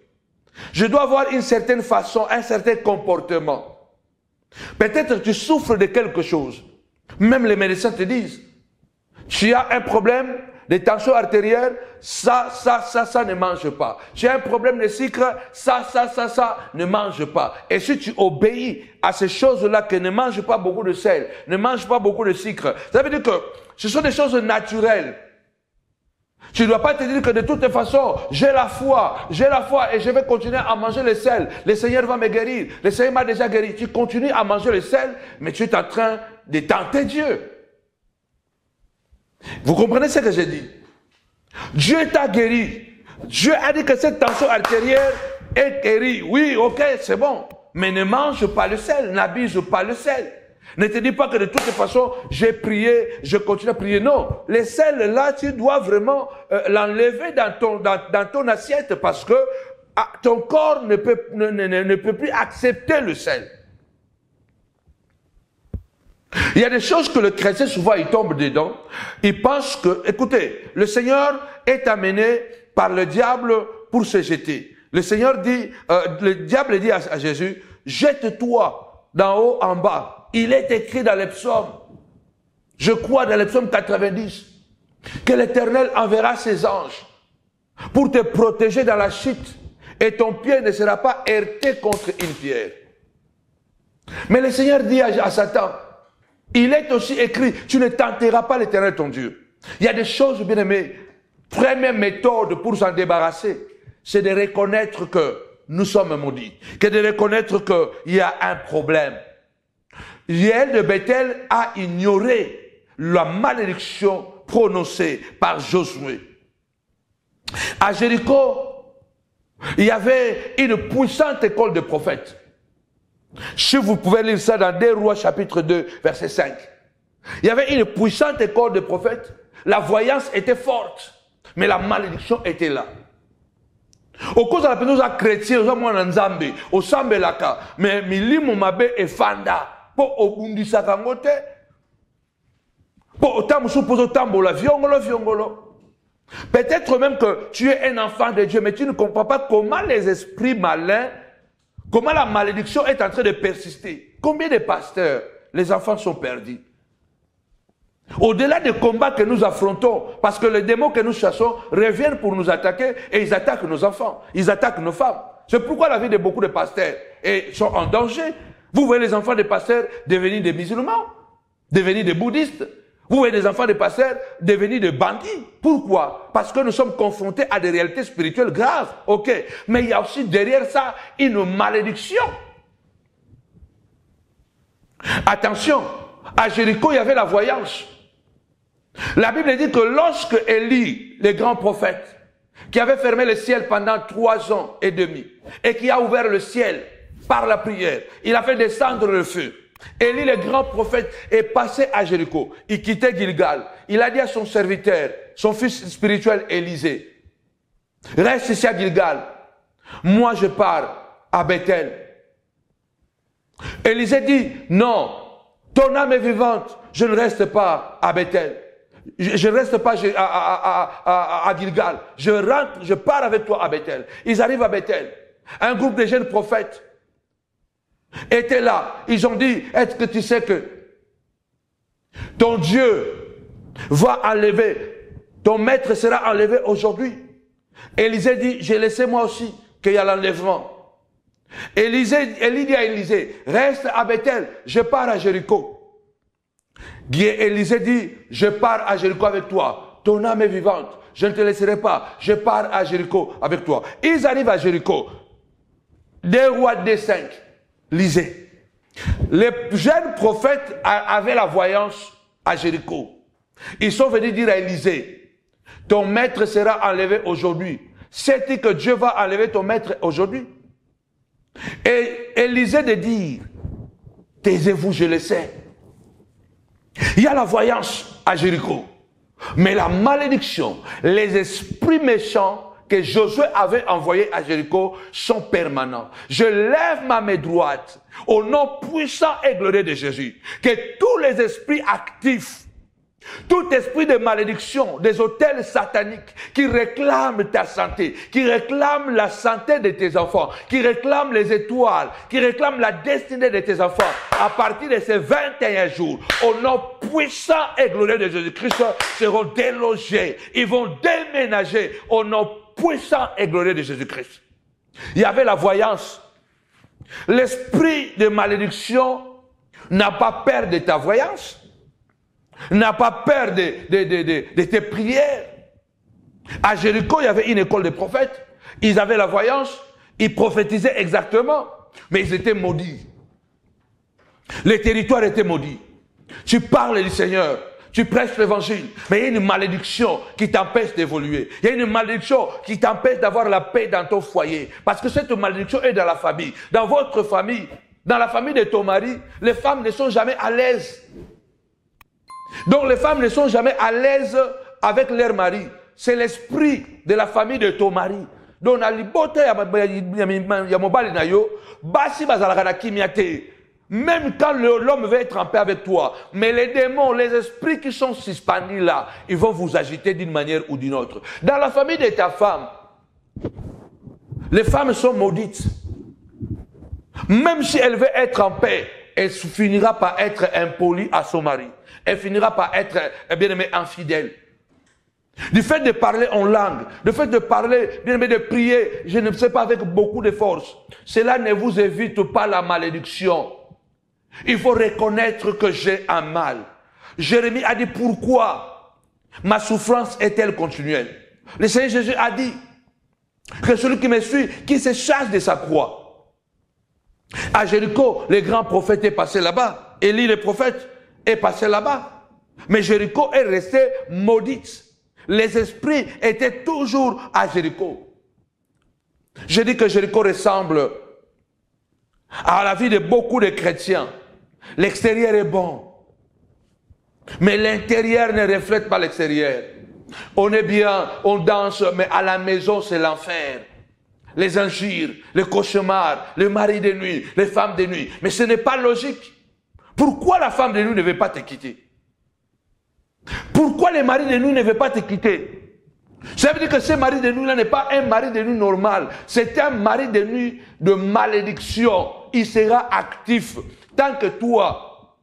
Je dois avoir une certaine façon, un certain comportement. Peut-être que tu souffres de quelque chose. Même les médecins te disent, tu as un problème de tension artérielle, ça ne mange pas. Tu as un problème de sucre, ça ne mange pas. Et si tu obéis à ces choses-là, que ne mange pas beaucoup de sel, ne mange pas beaucoup de sucre, ça veut dire que ce sont des choses naturelles. Tu ne dois pas te dire que de toute façon, j'ai la foi et je vais continuer à manger le sel. Le Seigneur va me guérir. Le Seigneur m'a déjà guéri. Tu continues à manger le sel, mais tu es en train de tenter Dieu. Vous comprenez ce que j'ai dit? Dieu t'a guéri. Dieu a dit que cette tension artérielle est guérie. Oui, ok, c'est bon. Mais ne mange pas le sel, n'abuse pas le sel. Ne te dis pas que de toute façon, j'ai prié, je continue à prier. Non, le sel là, tu dois vraiment l'enlever dans ton assiette parce que ton corps ne peut plus accepter le sel. Il y a des choses que le chrétien, souvent, il tombe dedans. Il pense que, écoutez, le Seigneur est amené par le diable pour se jeter. Le Seigneur dit, le diable dit à Jésus, jette-toi d'en haut en bas. Il est écrit dans les psaumes, je crois dans les psaumes 90, que l'Éternel enverra ses anges pour te protéger dans la chute et ton pied ne sera pas heurté contre une pierre. Mais le Seigneur dit à Satan, il est aussi écrit, tu ne tenteras pas l'Éternel ton Dieu. Il y a des choses, bien aimés, première méthode pour s'en débarrasser, c'est de reconnaître que nous sommes maudits, que de reconnaître qu'il y a un problème. Yaël de Bethel a ignoré la malédiction prononcée par Josué. À Jéricho, il y avait une puissante école de prophètes. Si vous pouvez lire ça dans 2 Rois chapitre 2, verset 5. Il y avait une puissante école de prophètes. La voyance était forte, mais la malédiction était là. Au cause de la personne chrétienne, aux hommes en Zambie, au Sambelaka, mais milimo mabe et fanda. Pour obundisa kangote, pour autant supposer tambola viongolo. Peut-être même que tu es un enfant de Dieu, mais tu ne comprends pas comment les esprits malins, comment la malédiction est en train de persister. Combien de pasteurs, les enfants sont perdus? Au-delà des combats que nous affrontons, parce que les démons que nous chassons reviennent pour nous attaquer et ils attaquent nos enfants, ils attaquent nos femmes. C'est pourquoi la vie de beaucoup de pasteurs sont en danger. Vous voyez les enfants des pasteurs devenir des musulmans, devenir des bouddhistes. Vous voyez des enfants des pasteurs devenir des bandits. Pourquoi? Parce que nous sommes confrontés à des réalités spirituelles graves. Ok. Mais il y a aussi derrière ça une malédiction. Attention. À Jéricho, il y avait la voyance. La Bible dit que lorsque Élie, le grand prophète, qui avait fermé le ciel pendant 3 ans et demi, et qui a ouvert le ciel par la prière, il a fait descendre le feu. Élie, le grand prophète, est passé à Jéricho. Il quittait Gilgal. Il a dit à son serviteur, son fils spirituel Élisée, reste ici à Gilgal. Moi, je pars à Bethel. Élisée dit, non, ton âme est vivante. Je ne reste pas à Bethel. Je ne reste pas à Gilgal. Je pars avec toi à Bethel. Ils arrivent à Bethel. Un groupe de jeunes prophètes étaient là. Ils ont dit, est-ce que tu sais que ton Dieu va enlever, ton maître sera enlevé aujourd'hui? Élisée dit, j'ai laissé moi aussi qu'il y a l'enlèvement. Élie dit à Élisée, reste à Bethel, je pars à Jéricho. Élisée dit, je pars à Jéricho avec toi. Ton âme est vivante, je ne te laisserai pas. Je pars à Jéricho avec toi. Ils arrivent à Jéricho. 2 Rois 2:5. Lisez. Les jeunes prophètes avaient la voyance à Jéricho. Ils sont venus dire à Élisée, ton maître sera enlevé aujourd'hui. C'est-il que Dieu va enlever ton maître aujourd'hui? Et Élisée de dire, taisez-vous, je le sais. Il y a la voyance à Jéricho. Mais la malédiction, les esprits méchants que Josué avait envoyés à Jéricho sont permanents. Je lève ma main droite au nom puissant et glorieux de Jésus. Que tous les esprits actifs Tout esprit de malédiction, des autels sataniques qui réclament ta santé, qui réclament la santé de tes enfants, qui réclament les étoiles, qui réclament la destinée de tes enfants, à partir de ces 21 jours, au nom puissant et glorieux de Jésus-Christ, seront délogés. Ils vont déménager au nom puissant et glorieux de Jésus-Christ. Il y avait la voyance. L'esprit de malédiction n'a pas peur de ta voyance, n'a pas peur de tes prières. À Jéricho, il y avait une école de prophètes. Ils avaient la voyance, ils prophétisaient exactement, mais ils étaient maudits. Les territoires étaient maudits. Tu parles du Seigneur, tu prêches l'évangile, mais il y a une malédiction qui t'empêche d'évoluer. Il y a une malédiction qui t'empêche d'avoir la paix dans ton foyer. Parce que cette malédiction est dans la famille. Dans votre famille, dans la famille de ton mari, les femmes ne sont jamais à l'aise. Donc les femmes ne sont jamais à l'aise avec leur mari. C'est l'esprit de la famille de ton mari. Donc même quand l'homme veut être en paix avec toi, mais les démons, les esprits qui sont suspendus là, ils vont vous agiter d'une manière ou d'une autre. Dans la famille de ta femme, les femmes sont maudites. Même si elle veut être en paix, elle finira par être impolie à son mari. Elle finira par être, bien aimé, infidèle. Du fait de parler en langue, du fait de parler, bien aimé, de prier, je ne sais pas, avec beaucoup de force, cela ne vous évite pas la malédiction. Il faut reconnaître que j'ai un mal. Jérémie a dit, pourquoi ma souffrance est-elle continuelle? Le Seigneur Jésus a dit que celui qui me suit, qui se charge de sa croix. À Jéricho, les grands prophètes est passé là-bas. Élie, le prophète, est passé là-bas. Mais Jéricho est resté maudite. Les esprits étaient toujours à Jéricho. Je dis que Jéricho ressemble à la vie de beaucoup de chrétiens. L'extérieur est bon, mais l'intérieur ne reflète pas l'extérieur. On est bien, on danse, mais à la maison c'est l'enfer. Les injures, les cauchemars, les maris de nuit, les femmes de nuit. Mais ce n'est pas logique. Pourquoi la femme de nuit ne veut pas te quitter? Pourquoi le mari de nuit ne veut pas te quitter? Ça veut dire que ce mari de nuit-là n'est pas un mari de nuit normal. C'est un mari de nuit de malédiction. Il sera actif. Tant que toi,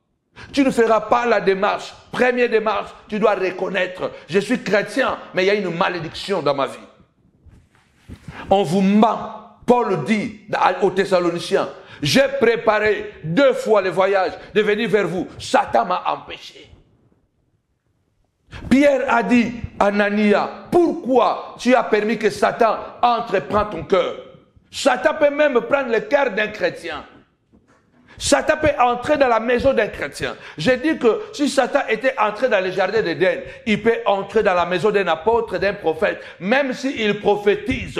tu ne feras pas la démarche. Première démarche, tu dois reconnaître. Je suis chrétien, mais il y a une malédiction dans ma vie. On vous ment. Paul dit aux Thessaloniciens, j'ai préparé 2 fois le voyage de venir vers vous. Satan m'a empêché. Pierre a dit à Anania, pourquoi tu as permis que Satan entre et prenne ton cœur? Satan peut même prendre le cœur d'un chrétien. Satan peut entrer dans la maison d'un chrétien. J'ai dit que si Satan était entré dans le jardin d'Éden, il peut entrer dans la maison d'un apôtre, d'un prophète, même s'il prophétise.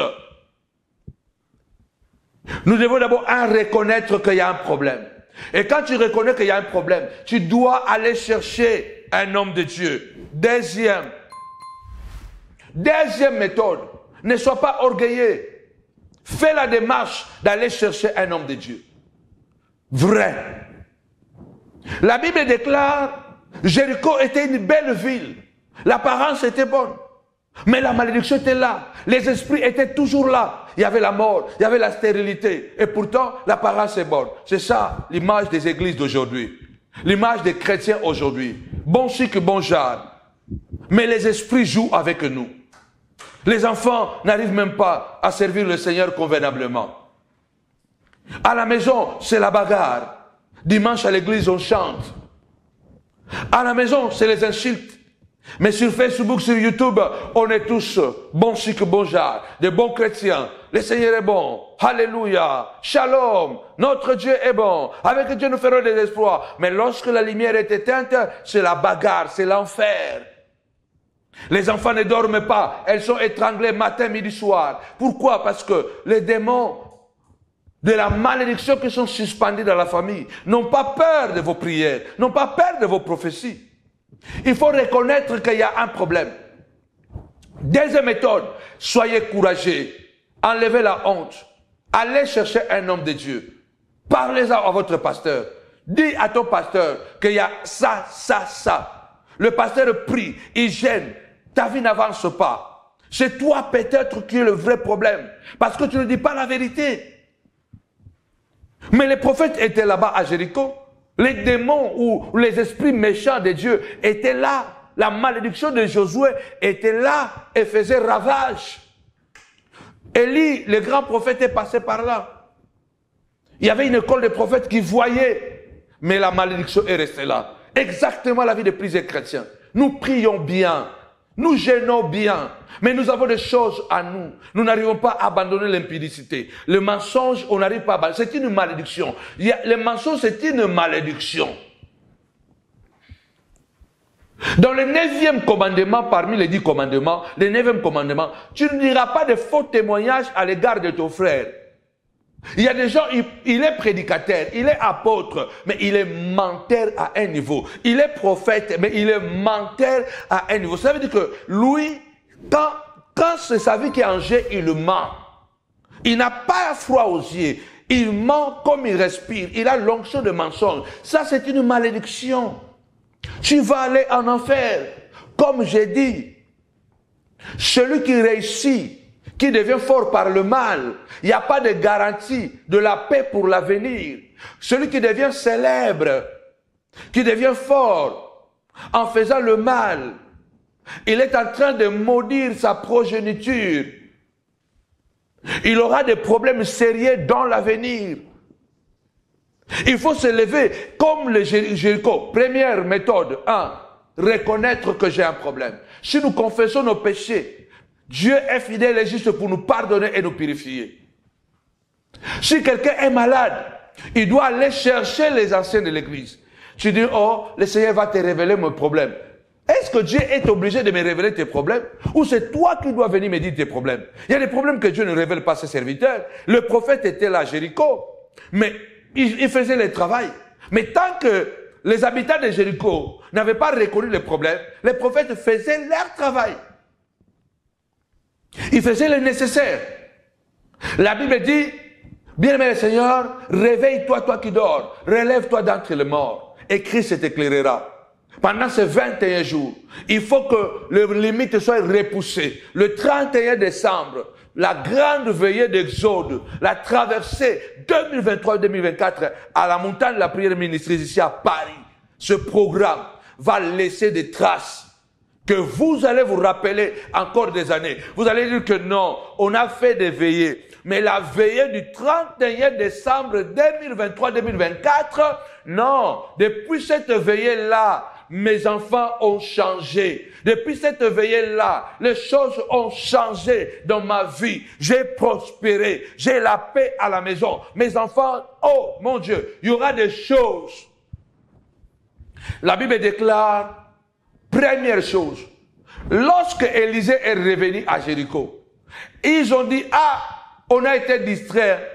Nous devons d'abord reconnaître qu'il y a un problème. Et quand tu reconnais qu'il y a un problème, tu dois aller chercher un homme de Dieu. Deuxième méthode, ne sois pas orgueilleux. Fais la démarche d'aller chercher un homme de Dieu. Vrai. La Bible déclare, Jéricho était une belle ville. L'apparence était bonne. Mais la malédiction était là. Les esprits étaient toujours là. Il y avait la mort, il y avait la stérilité. Et pourtant, l'apparence est bonne. C'est ça l'image des églises d'aujourd'hui. L'image des chrétiens aujourd'hui. Bon chic, bon genre. Mais les esprits jouent avec nous. Les enfants n'arrivent même pas à servir le Seigneur convenablement. À la maison, c'est la bagarre. Dimanche à l'église, on chante. À la maison, c'est les insultes. Mais sur Facebook, sur YouTube, on est tous bons chic, bons genre, des bons chrétiens. Le Seigneur est bon. Alléluia. Shalom. Notre Dieu est bon. Avec Dieu, nous ferons des exploits. Mais lorsque la lumière est éteinte, c'est la bagarre, c'est l'enfer. Les enfants ne dorment pas. Elles sont étranglées matin, midi, soir. Pourquoi? Parce que les démons de la malédiction qui sont suspendus dans la famille n'ont pas peur de vos prières, n'ont pas peur de vos prophéties. Il faut reconnaître qu'il y a un problème. Deuxième méthode, soyez courageux, enlevez la honte, allez chercher un homme de Dieu, parlez-en à votre pasteur, dis à ton pasteur qu'il y a ça, ça, ça. Le pasteur prie, il gêne. Ta vie n'avance pas. C'est toi peut-être qui es le vrai problème. Parce que tu ne dis pas la vérité. Mais les prophètes étaient là-bas à Jéricho. Les démons ou les esprits méchants de Dieu étaient là. La malédiction de Josué était là et faisait ravage. Élie, le grand prophète, est passé par là. Il y avait une école de prophètes qui voyait, mais la malédiction est restée là. Exactement la vie de plusieurs chrétiens. Nous prions bien, nous gênons bien, mais nous avons des choses à nous. Nous n'arrivons pas à abandonner l'impudicité. Le mensonge, on n'arrive pas à abandonner. C'est une malédiction. Le mensonge, c'est une malédiction. Dans le 9e commandement, parmi les 10 commandements, le 9e commandement, tu ne diras pas de faux témoignages à l'égard de ton frère. Il y a des gens, il est prédicateur, il est apôtre, mais il est menteur à un niveau. Il est prophète, mais il est menteur à un niveau. Ça veut dire que lui, quand c'est sa vie qui est en jeu, il ment. Il n'a pas froid aux yeux. Il ment comme il respire. Il a l'onction de mensonge. Ça, c'est une malédiction. Tu vas aller en enfer. Comme j'ai dit, celui qui réussit, qui devient fort par le mal, il n'y a pas de garantie de la paix pour l'avenir. Celui qui devient célèbre, qui devient fort en faisant le mal, il est en train de maudire sa progéniture. Il aura des problèmes sérieux dans l'avenir. Il faut se lever comme le Jéricho. Première méthode, 1. Reconnaître que j'ai un problème. Si nous confessons nos péchés, Dieu est fidèle et juste pour nous pardonner et nous purifier. Si quelqu'un est malade, il doit aller chercher les anciens de l'église. Tu dis, oh, le Seigneur va te révéler mon problème. Est-ce que Dieu est obligé de me révéler tes problèmes? Ou c'est toi qui dois venir me dire tes problèmes? Il y a des problèmes que Dieu ne révèle pas à ses serviteurs. Le prophète était là à Jéricho, mais il faisait le travail. Mais tant que les habitants de Jéricho n'avaient pas reconnu les problèmes, les prophètes faisaient leur travail. Ils faisaient le nécessaire. La Bible dit, bien-aimé le Seigneur, réveille-toi, toi qui dors, relève-toi d'entre les morts, et Christ t'éclairera. Pendant ces 21 jours, il faut que les limites soient repoussées. Le 31 décembre, la grande veillée d'Exode, la traversée 2023-2024 à la montagne de la prière ministérielle ici à Paris, ce programme va laisser des traces que vous allez vous rappeler encore des années. Vous allez dire que non, on a fait des veillées. Mais la veillée du 31 décembre 2023-2024, non, depuis cette veillée-là, mes enfants ont changé. Depuis cette veillée-là, les choses ont changé dans ma vie. J'ai prospéré. J'ai la paix à la maison. Mes enfants, oh mon Dieu, il y aura des choses. La Bible déclare, première chose, lorsque Élisée est revenu à Jéricho, ils ont dit, ah, on a été distrait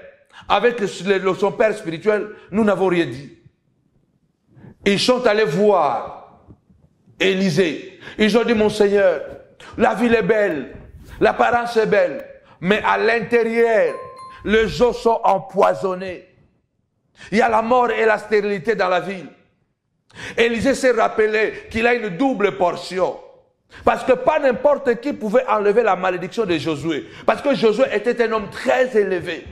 avec son père spirituel, nous n'avons rien dit. Ils sont allés voir Élisée. Ils ont dit, mon Seigneur, la ville est belle, l'apparence est belle, mais à l'intérieur, les eaux sont empoisonnées. Il y a la mort et la stérilité dans la ville. Élisée s'est rappelé qu'il a une double portion. Parce que pas n'importe qui pouvait enlever la malédiction de Josué. Parce que Josué était un homme très élevé.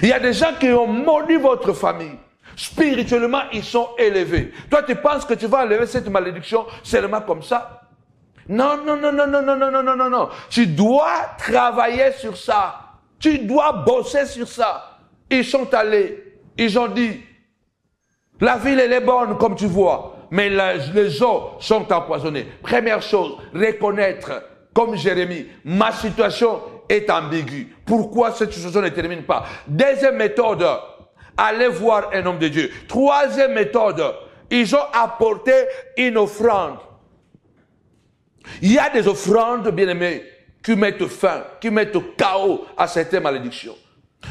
Il y a des gens qui ont maudit votre famille. Spirituellement, ils sont élevés. Toi, tu penses que tu vas enlever cette malédiction seulement comme ça? Non, non, non, non, non, non, non, non, non, non, non. Tu dois travailler sur ça. Tu dois bosser sur ça. Ils sont allés. Ils ont dit, la ville, elle est bonne, comme tu vois. Mais les eaux sont empoisonnées. Première chose, reconnaître, comme Jérémie, ma situation est ambiguë. Pourquoi cette situation ne termine pas? Deuxième méthode, allez voir un homme de Dieu. Troisième méthode, ils ont apporté une offrande. Il y a des offrandes, bien-aimés, qui mettent fin, qui mettent chaos à certaines malédictions.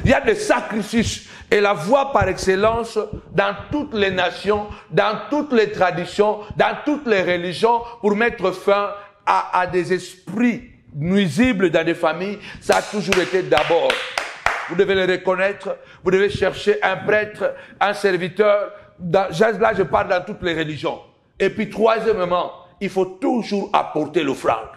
Il y a des sacrifices et la voie par excellence dans toutes les nations, dans toutes les traditions, dans toutes les religions pour mettre fin à des esprits nuisibles dans des familles. Ça a toujours été d'abord. Vous devez le reconnaître. Vous devez chercher un prêtre, un serviteur. Là, je parle dans toutes les religions. Et puis troisièmement, il faut toujours apporter l'offrande.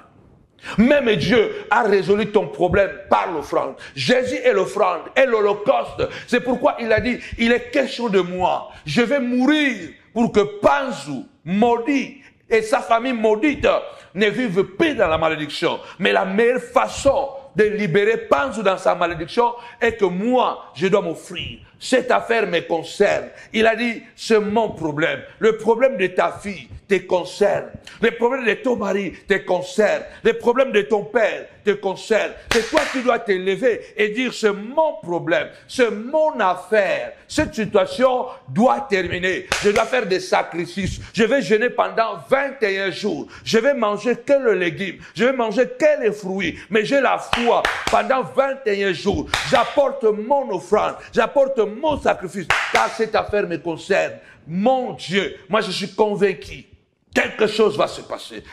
Même Dieu a résolu ton problème par l'offrande. Jésus est l'offrande, est l'holocauste. C'est pourquoi il a dit, il est question de moi. Je vais mourir pour que Panzu, maudit, et sa famille maudite ne vivent plus dans la malédiction. Mais la meilleure façon de libérer Panzu dans sa malédiction est que moi, je dois m'offrir. Cette affaire me concerne. Il a dit, c'est mon problème. Le problème de ta fille te concerne. Le problème de ton mari te concerne. Le problème de ton père te concerne. C'est toi qui dois te lever et dire, c'est mon problème. C'est mon affaire. Cette situation doit terminer. Je dois faire des sacrifices. Je vais jeûner pendant 21 jours. Je vais manger que le légume. Je vais manger que les fruits. Mais j'ai la foi. Pendant 21 jours, j'apporte mon offrande. J'apporte mon sacrifice. Car cette affaire me concerne. Mon Dieu, moi je suis convaincu. Quelque chose va se passer.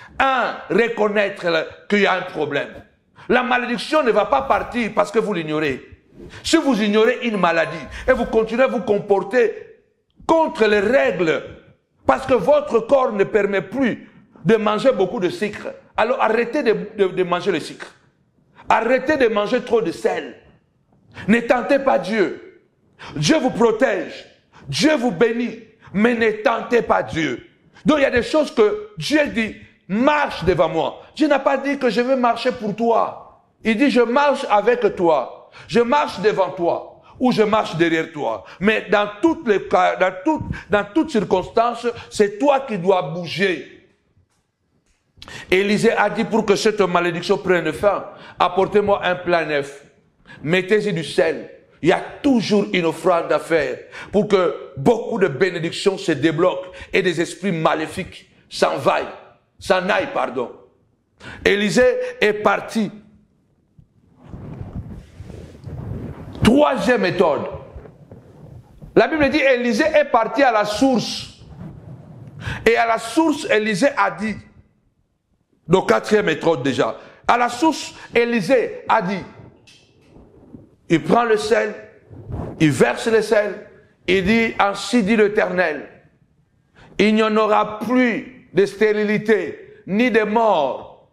Reconnaître qu'il y a un problème. La malédiction ne va pas partir parce que vous l'ignorez. Si vous ignorez une maladie et vous continuez à vous comporter contre les règles parce que votre corps ne permet plus de manger beaucoup de sucre, alors arrêtez de manger le sucre. Arrêtez de manger trop de sel. Ne tentez pas Dieu. Dieu vous protège. Dieu vous bénit. Mais ne tentez pas Dieu. Donc il y a des choses que Dieu dit, marche devant moi. Dieu n'a pas dit que je vais marcher pour toi. Il dit, je marche avec toi. Je marche devant toi. Ou je marche derrière toi. Mais dans toutes les cas, dans toutes circonstances, c'est toi qui dois bouger. Élisée a dit, pour que cette malédiction prenne fin, apportez-moi un plat neuf. Mettez-y du sel. Il y a toujours une offrande à faire pour que beaucoup de bénédictions se débloquent et des esprits maléfiques s'en aillent. Élisée est parti. Troisième méthode. La Bible dit, Élisée est parti à la source. Et à la source, Élisée a dit, donc quatrième méthode déjà, à la source, Élisée a dit, il prend le sel, il verse le sel, il dit, ainsi dit l'Éternel, il n'y en aura plus de stérilité, ni de mort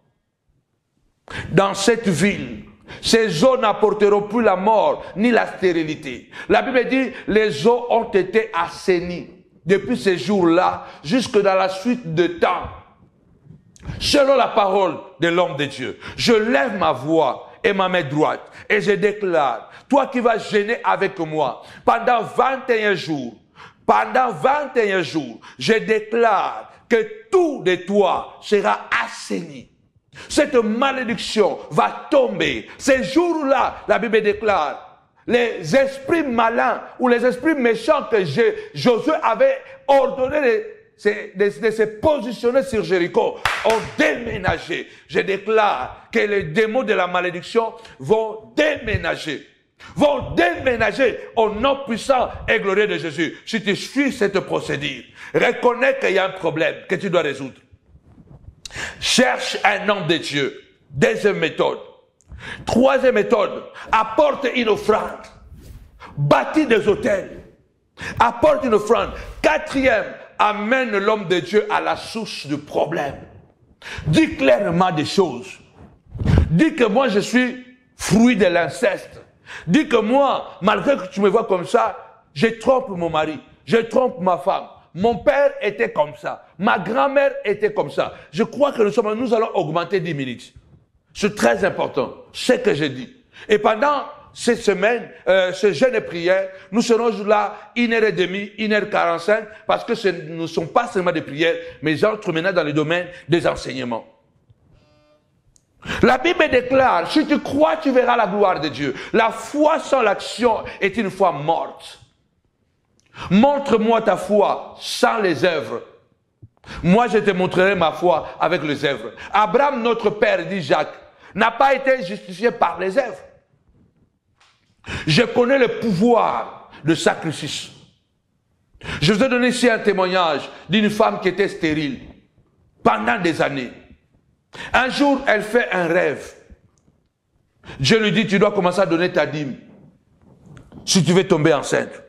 dans cette ville. Ces eaux n'apporteront plus la mort, ni la stérilité. La Bible dit, les eaux ont été assainies depuis ces jours-là, jusque dans la suite de temps. Selon la parole de l'homme de Dieu, je lève ma voix et ma main droite, et je déclare, toi qui vas jeûner avec moi, pendant 21 jours, je déclare que tout de toi sera assaini. Cette malédiction va tomber. Ces jours-là, la Bible déclare, les esprits malins ou les esprits méchants que Josué avait ordonné de se positionner sur Jéricho ont déménagé. Je déclare que les démons de la malédiction vont déménager au nom puissant et glorieux de Jésus. Si tu suis cette procédure, reconnais qu'il y a un problème que tu dois résoudre. Cherche un homme de Dieu. Deuxième méthode. Troisième méthode, apporte une offrande. Bâtis des autels. Apporte une offrande. Quatrième, amène l'homme de Dieu à la source du problème. Dis clairement des choses. Dis que moi je suis fruit de l'inceste. Dis que moi, malgré que tu me vois comme ça, je trompe mon mari, je trompe ma femme. Mon père était comme ça. Ma grand-mère était comme ça. Je crois que nous allons augmenter 10 minutes. C'est très important, ce que je dis. Et pendant cette semaine, ce jeûne et prière, nous serons là 1h30, 1h45, parce que ce ne sont pas seulement des prières, mais j'entre maintenant dans le domaine des enseignements. La Bible déclare, si tu crois, tu verras la gloire de Dieu. La foi sans l'action est une foi morte. Montre-moi ta foi sans les œuvres. Moi, je te montrerai ma foi avec les œuvres. Abraham, notre père, dit Jacques, n'a pas été justifié par les œuvres. Je connais le pouvoir de sacrifice. Je vous ai donné ici un témoignage d'une femme qui était stérile pendant des années. Un jour, elle fait un rêve. Dieu lui dit, tu dois commencer à donner ta dîme si tu veux tomber enceinte.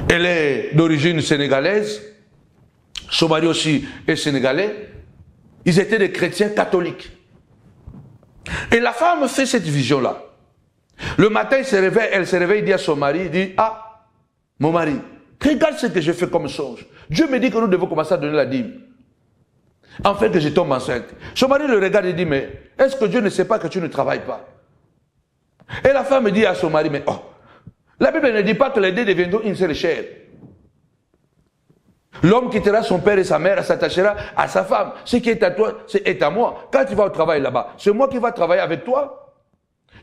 Elle est d'origine sénégalaise. son mari aussi est sénégalais, ils étaient des chrétiens catholiques. Et la femme fait cette vision-là. Le matin, elle se réveille, dit à son mari, il dit, ah, mon mari, regarde ce que je fais comme songe. Dieu me dit que nous devons commencer à donner la dîme. En fait, que je tombe enceinte. Son mari le regarde et dit, mais est-ce que Dieu ne sait pas que tu ne travailles pas? Et la femme dit à son mari, mais oh, la Bible ne dit pas que les deux deviendront une seule chair. L'homme quittera son père et sa mère, s'attachera à sa femme. Ce qui est à toi, est à moi. Quand tu vas au travail là-bas, c'est moi qui vais travailler avec toi.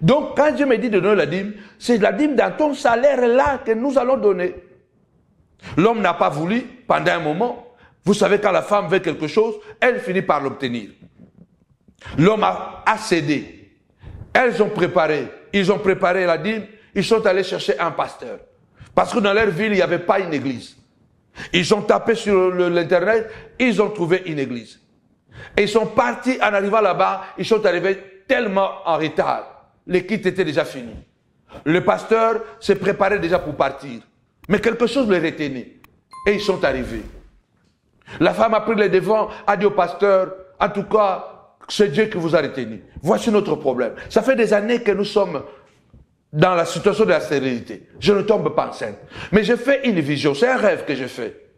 Donc, quand Dieu me dit de donner la dîme, c'est la dîme dans ton salaire là que nous allons donner. L'homme n'a pas voulu pendant un moment. Vous savez, quand la femme veut quelque chose, elle finit par l'obtenir. L'homme a cédé. Ils ont préparé la dîme, ils sont allés chercher un pasteur. Parce que dans leur ville, il n'y avait pas une église. Ils ont tapé sur l'internet, ils ont trouvé une église. Et ils sont partis, en arrivant là-bas, ils sont arrivés tellement en retard. Les kits étaient déjà finis. Le pasteur s'est préparé déjà pour partir. Mais quelque chose les retenait. Et ils sont arrivés. La femme a pris les devants, a dit au pasteur, en tout cas, c'est Dieu qui vous a retenu. Voici notre problème. Ça fait des années que nous sommes dans la situation de la stérilité. Je ne tombe pas enceinte. Mais j'ai fait une vision, c'est un rêve que j'ai fait.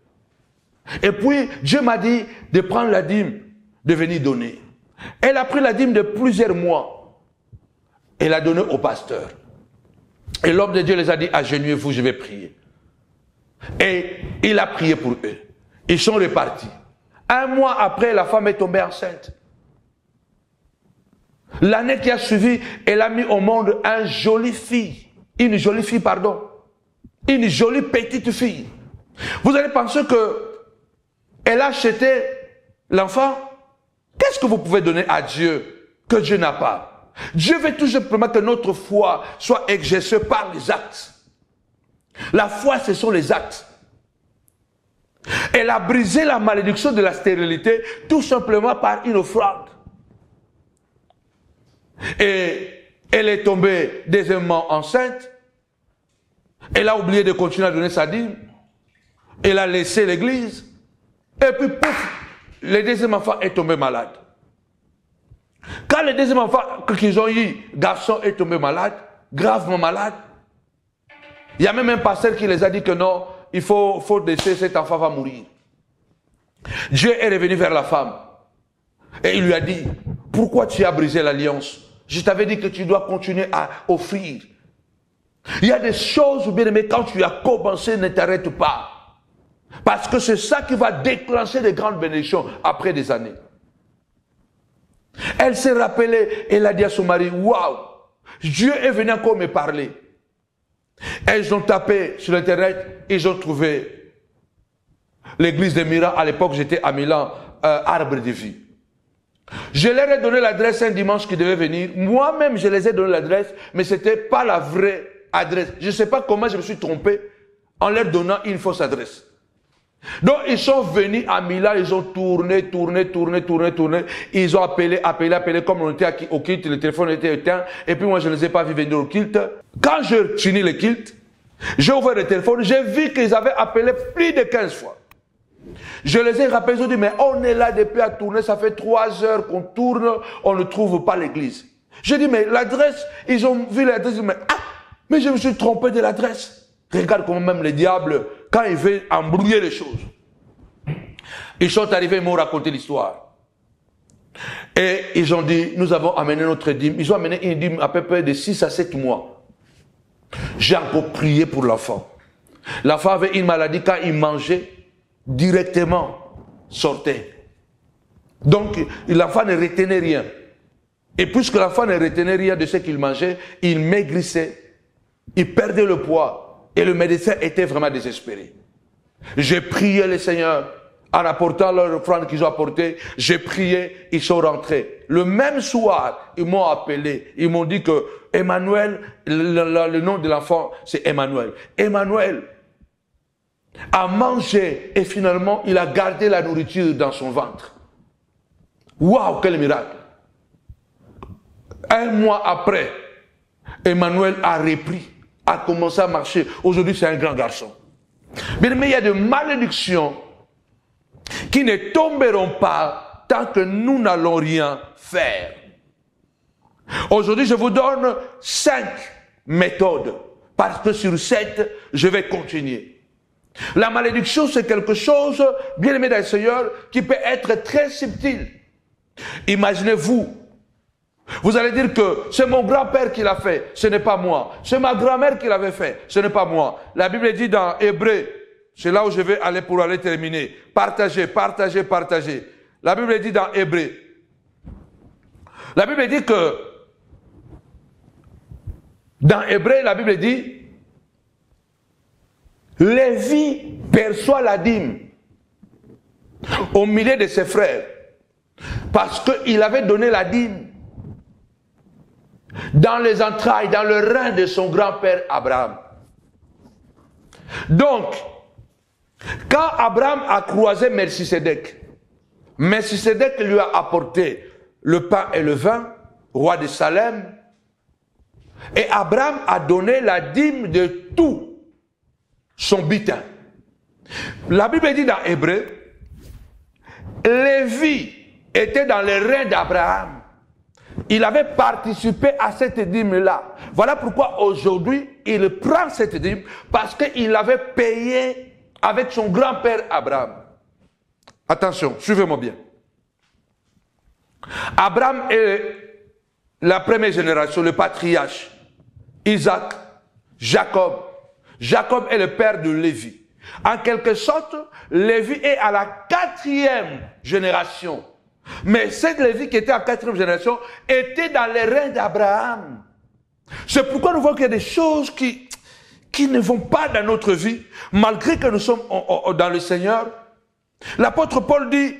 Et puis, Dieu m'a dit de prendre la dîme, de venir donner. Elle a pris la dîme de plusieurs mois. Elle a donné au pasteur. Et l'homme de Dieu les a dit, agenouillez-vous, je vais prier. Et il a prié pour eux. Ils sont repartis. Un mois après, la femme est tombée enceinte. L'année qui a suivi, elle a mis au monde une jolie fille. Une jolie petite fille. Vous allez penser que elle a acheté l'enfant. Qu'est-ce que vous pouvez donner à Dieu que Dieu n'a pas? Dieu veut tout simplement que notre foi soit exercée par les actes. La foi, ce sont les actes. Elle a brisé la malédiction de la stérilité tout simplement par une offrande. Et elle est tombée deuxièmement enceinte. Elle a oublié de continuer à donner sa dîme. Elle a laissé l'église. Et puis, pouf, le deuxième enfant est tombé malade. Quand le deuxième enfant qu'ils ont eu, garçon, est tombé malade, gravement malade, il y a même un pasteur qui les a dit que non, il faut laisser cet enfant va mourir. Dieu est revenu vers la femme. Et il lui a dit, pourquoi tu as brisé l'alliance? Je t'avais dit que tu dois continuer à offrir. Il y a des choses, bien aimé, quand tu as commencé, ne t'arrête pas. Parce que c'est ça qui va déclencher de grandes bénédictions après des années. Elle s'est rappelée, elle a dit à son mari, waouh, Dieu est venu encore me parler. Elles ont tapé sur Internet, ils ont trouvé l'église de Mira. À l'époque, j'étais à Milan, Arbre de Vie. Je leur ai donné l'adresse un dimanche qui devait venir. Moi-même, je les ai donné l'adresse, mais ce n'était pas la vraie adresse. Je ne sais pas comment je me suis trompé en leur donnant une fausse adresse. Donc, ils sont venus à Milan, ils ont tourné. Ils ont appelé, comme on était au kilt, le téléphone était éteint. Et puis moi, je ne les ai pas vus venir au kilt. Quand je finis le kilt, j'ai ouvert le téléphone, j'ai vu qu'ils avaient appelé plus de 15 fois. Je les ai rappelés, ils ont dit, mais on est là depuis à tourner, ça fait 3 heures qu'on tourne, on ne trouve pas l'église. J'ai dit, mais l'adresse, ils ont vu l'adresse, mais je me suis trompé de l'adresse. Regarde comment même le diable, quand il veut embrouiller les choses. Ils sont arrivés, ils m'ont raconté l'histoire. Et ils ont dit, nous avons amené notre dîme. Ils ont amené une dîme à peu près de 6 à 7 mois. J'ai encore prié pour l'enfant. L'enfant avait une maladie, quand il mangeait, directement sortait. Donc, l'enfant ne retenait rien. Et puisque l'enfant ne retenait rien de ce qu'il mangeait, il maigrissait. Il perdait le poids. Et le médecin était vraiment désespéré. J'ai prié le Seigneur en apportant leur offrande qu'ils ont apportée. J'ai prié, ils sont rentrés. Le même soir, ils m'ont appelé. Ils m'ont dit que Emmanuel, le nom de l'enfant, c'est Emmanuel. Emmanuel a mangé et finalement, il a gardé la nourriture dans son ventre. Waouh, quel miracle! Un mois après, Emmanuel a repris, a commencé à marcher. Aujourd'hui, c'est un grand garçon. Mais il y a des malédictions qui ne tomberont pas tant que nous n'allons rien faire. Aujourd'hui, je vous donne 5 méthodes, parce que sur 7, je vais continuer. La malédiction, c'est quelque chose, bien aimé dans le Seigneur, qui peut être très subtil. Imaginez-vous, vous allez dire que c'est mon grand-père qui l'a fait, ce n'est pas moi. C'est ma grand-mère qui l'avait fait, ce n'est pas moi. La Bible dit dans Hébreux, c'est là où je vais aller pour aller terminer. Partagez, partagez, partagez. La Bible dit dans Hébreux. La Bible dit que, dans Hébreux, la Bible dit, Lévi perçoit la dîme au milieu de ses frères parce qu'il avait donné la dîme dans les entrailles, dans le rein de son grand-père Abraham. Donc, quand Abraham a croisé Melchisédek, Melchisédek lui a apporté le pain et le vin, roi de Salem, et Abraham a donné la dîme de tout son butin. La Bible dit dans Hébreux, Lévi était dans les reins d'Abraham. Il avait participé à cette dîme-là. Voilà pourquoi aujourd'hui, il prend cette dîme parce qu'il avait payé avec son grand-père Abraham. Attention, suivez-moi bien. Abraham est la première génération, le patriarche. Isaac, Jacob. Jacob est le père de Lévi. En quelque sorte, Lévi est à la 4e génération. Mais cette Lévi qui était à la 4e génération était dans les reins d'Abraham. C'est pourquoi nous voyons qu'il y a des choses qui ne vont pas dans notre vie, malgré que nous sommes dans le Seigneur. L'apôtre Paul dit,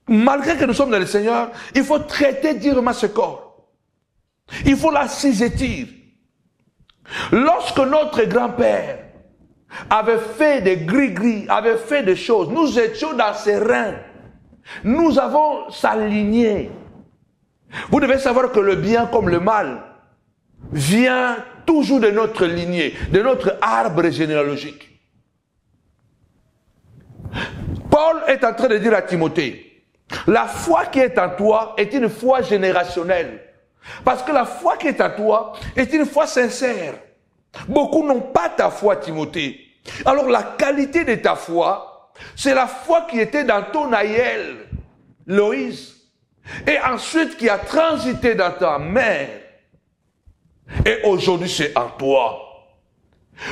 malgré que nous sommes dans le Seigneur, il faut traiter durement ce corps. Il faut l'assujettir. Lorsque notre grand-père avait fait des gris-gris, avait fait des choses, nous étions dans ses reins. Nous avons sa lignée. Vous devez savoir que le bien comme le mal vient toujours de notre lignée, de notre arbre généalogique. Paul est en train de dire à Timothée, la foi qui est en toi est une foi générationnelle. Parce que la foi qui est en toi est une foi sincère. Beaucoup n'ont pas ta foi, Timothée. Alors la qualité de ta foi, c'est la foi qui était dans ton aïeul, Loïs, et ensuite qui a transité dans ta mère. Et aujourd'hui, c'est en toi.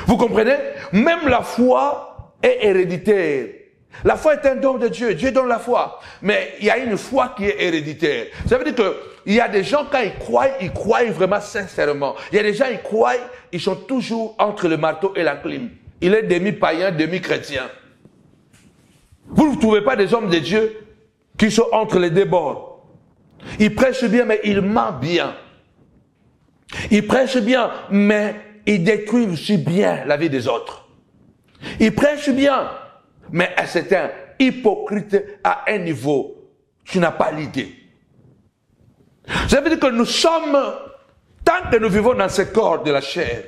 Vous comprenez? Même la foi est héréditaire. La foi est un don de Dieu. Dieu donne la foi. Mais il y a une foi qui est héréditaire. Ça veut dire qu'il y a des gens, quand ils croient vraiment sincèrement. Il y a des gens, ils croient, ils sont toujours entre le marteau et la clim. Il est demi-païen, demi-chrétien. Vous ne trouvez pas des hommes de Dieu qui sont entre les deux bords. Ils prêchent bien, mais ils mentent bien. Ils prêchent bien, mais ils détruisent aussi bien la vie des autres. Ils prêchent bien, mais c'est un hypocrite à un niveau. Tu n'as pas l'idée. Ça veut dire que nous sommes, tant que nous vivons dans ce corps de la chair,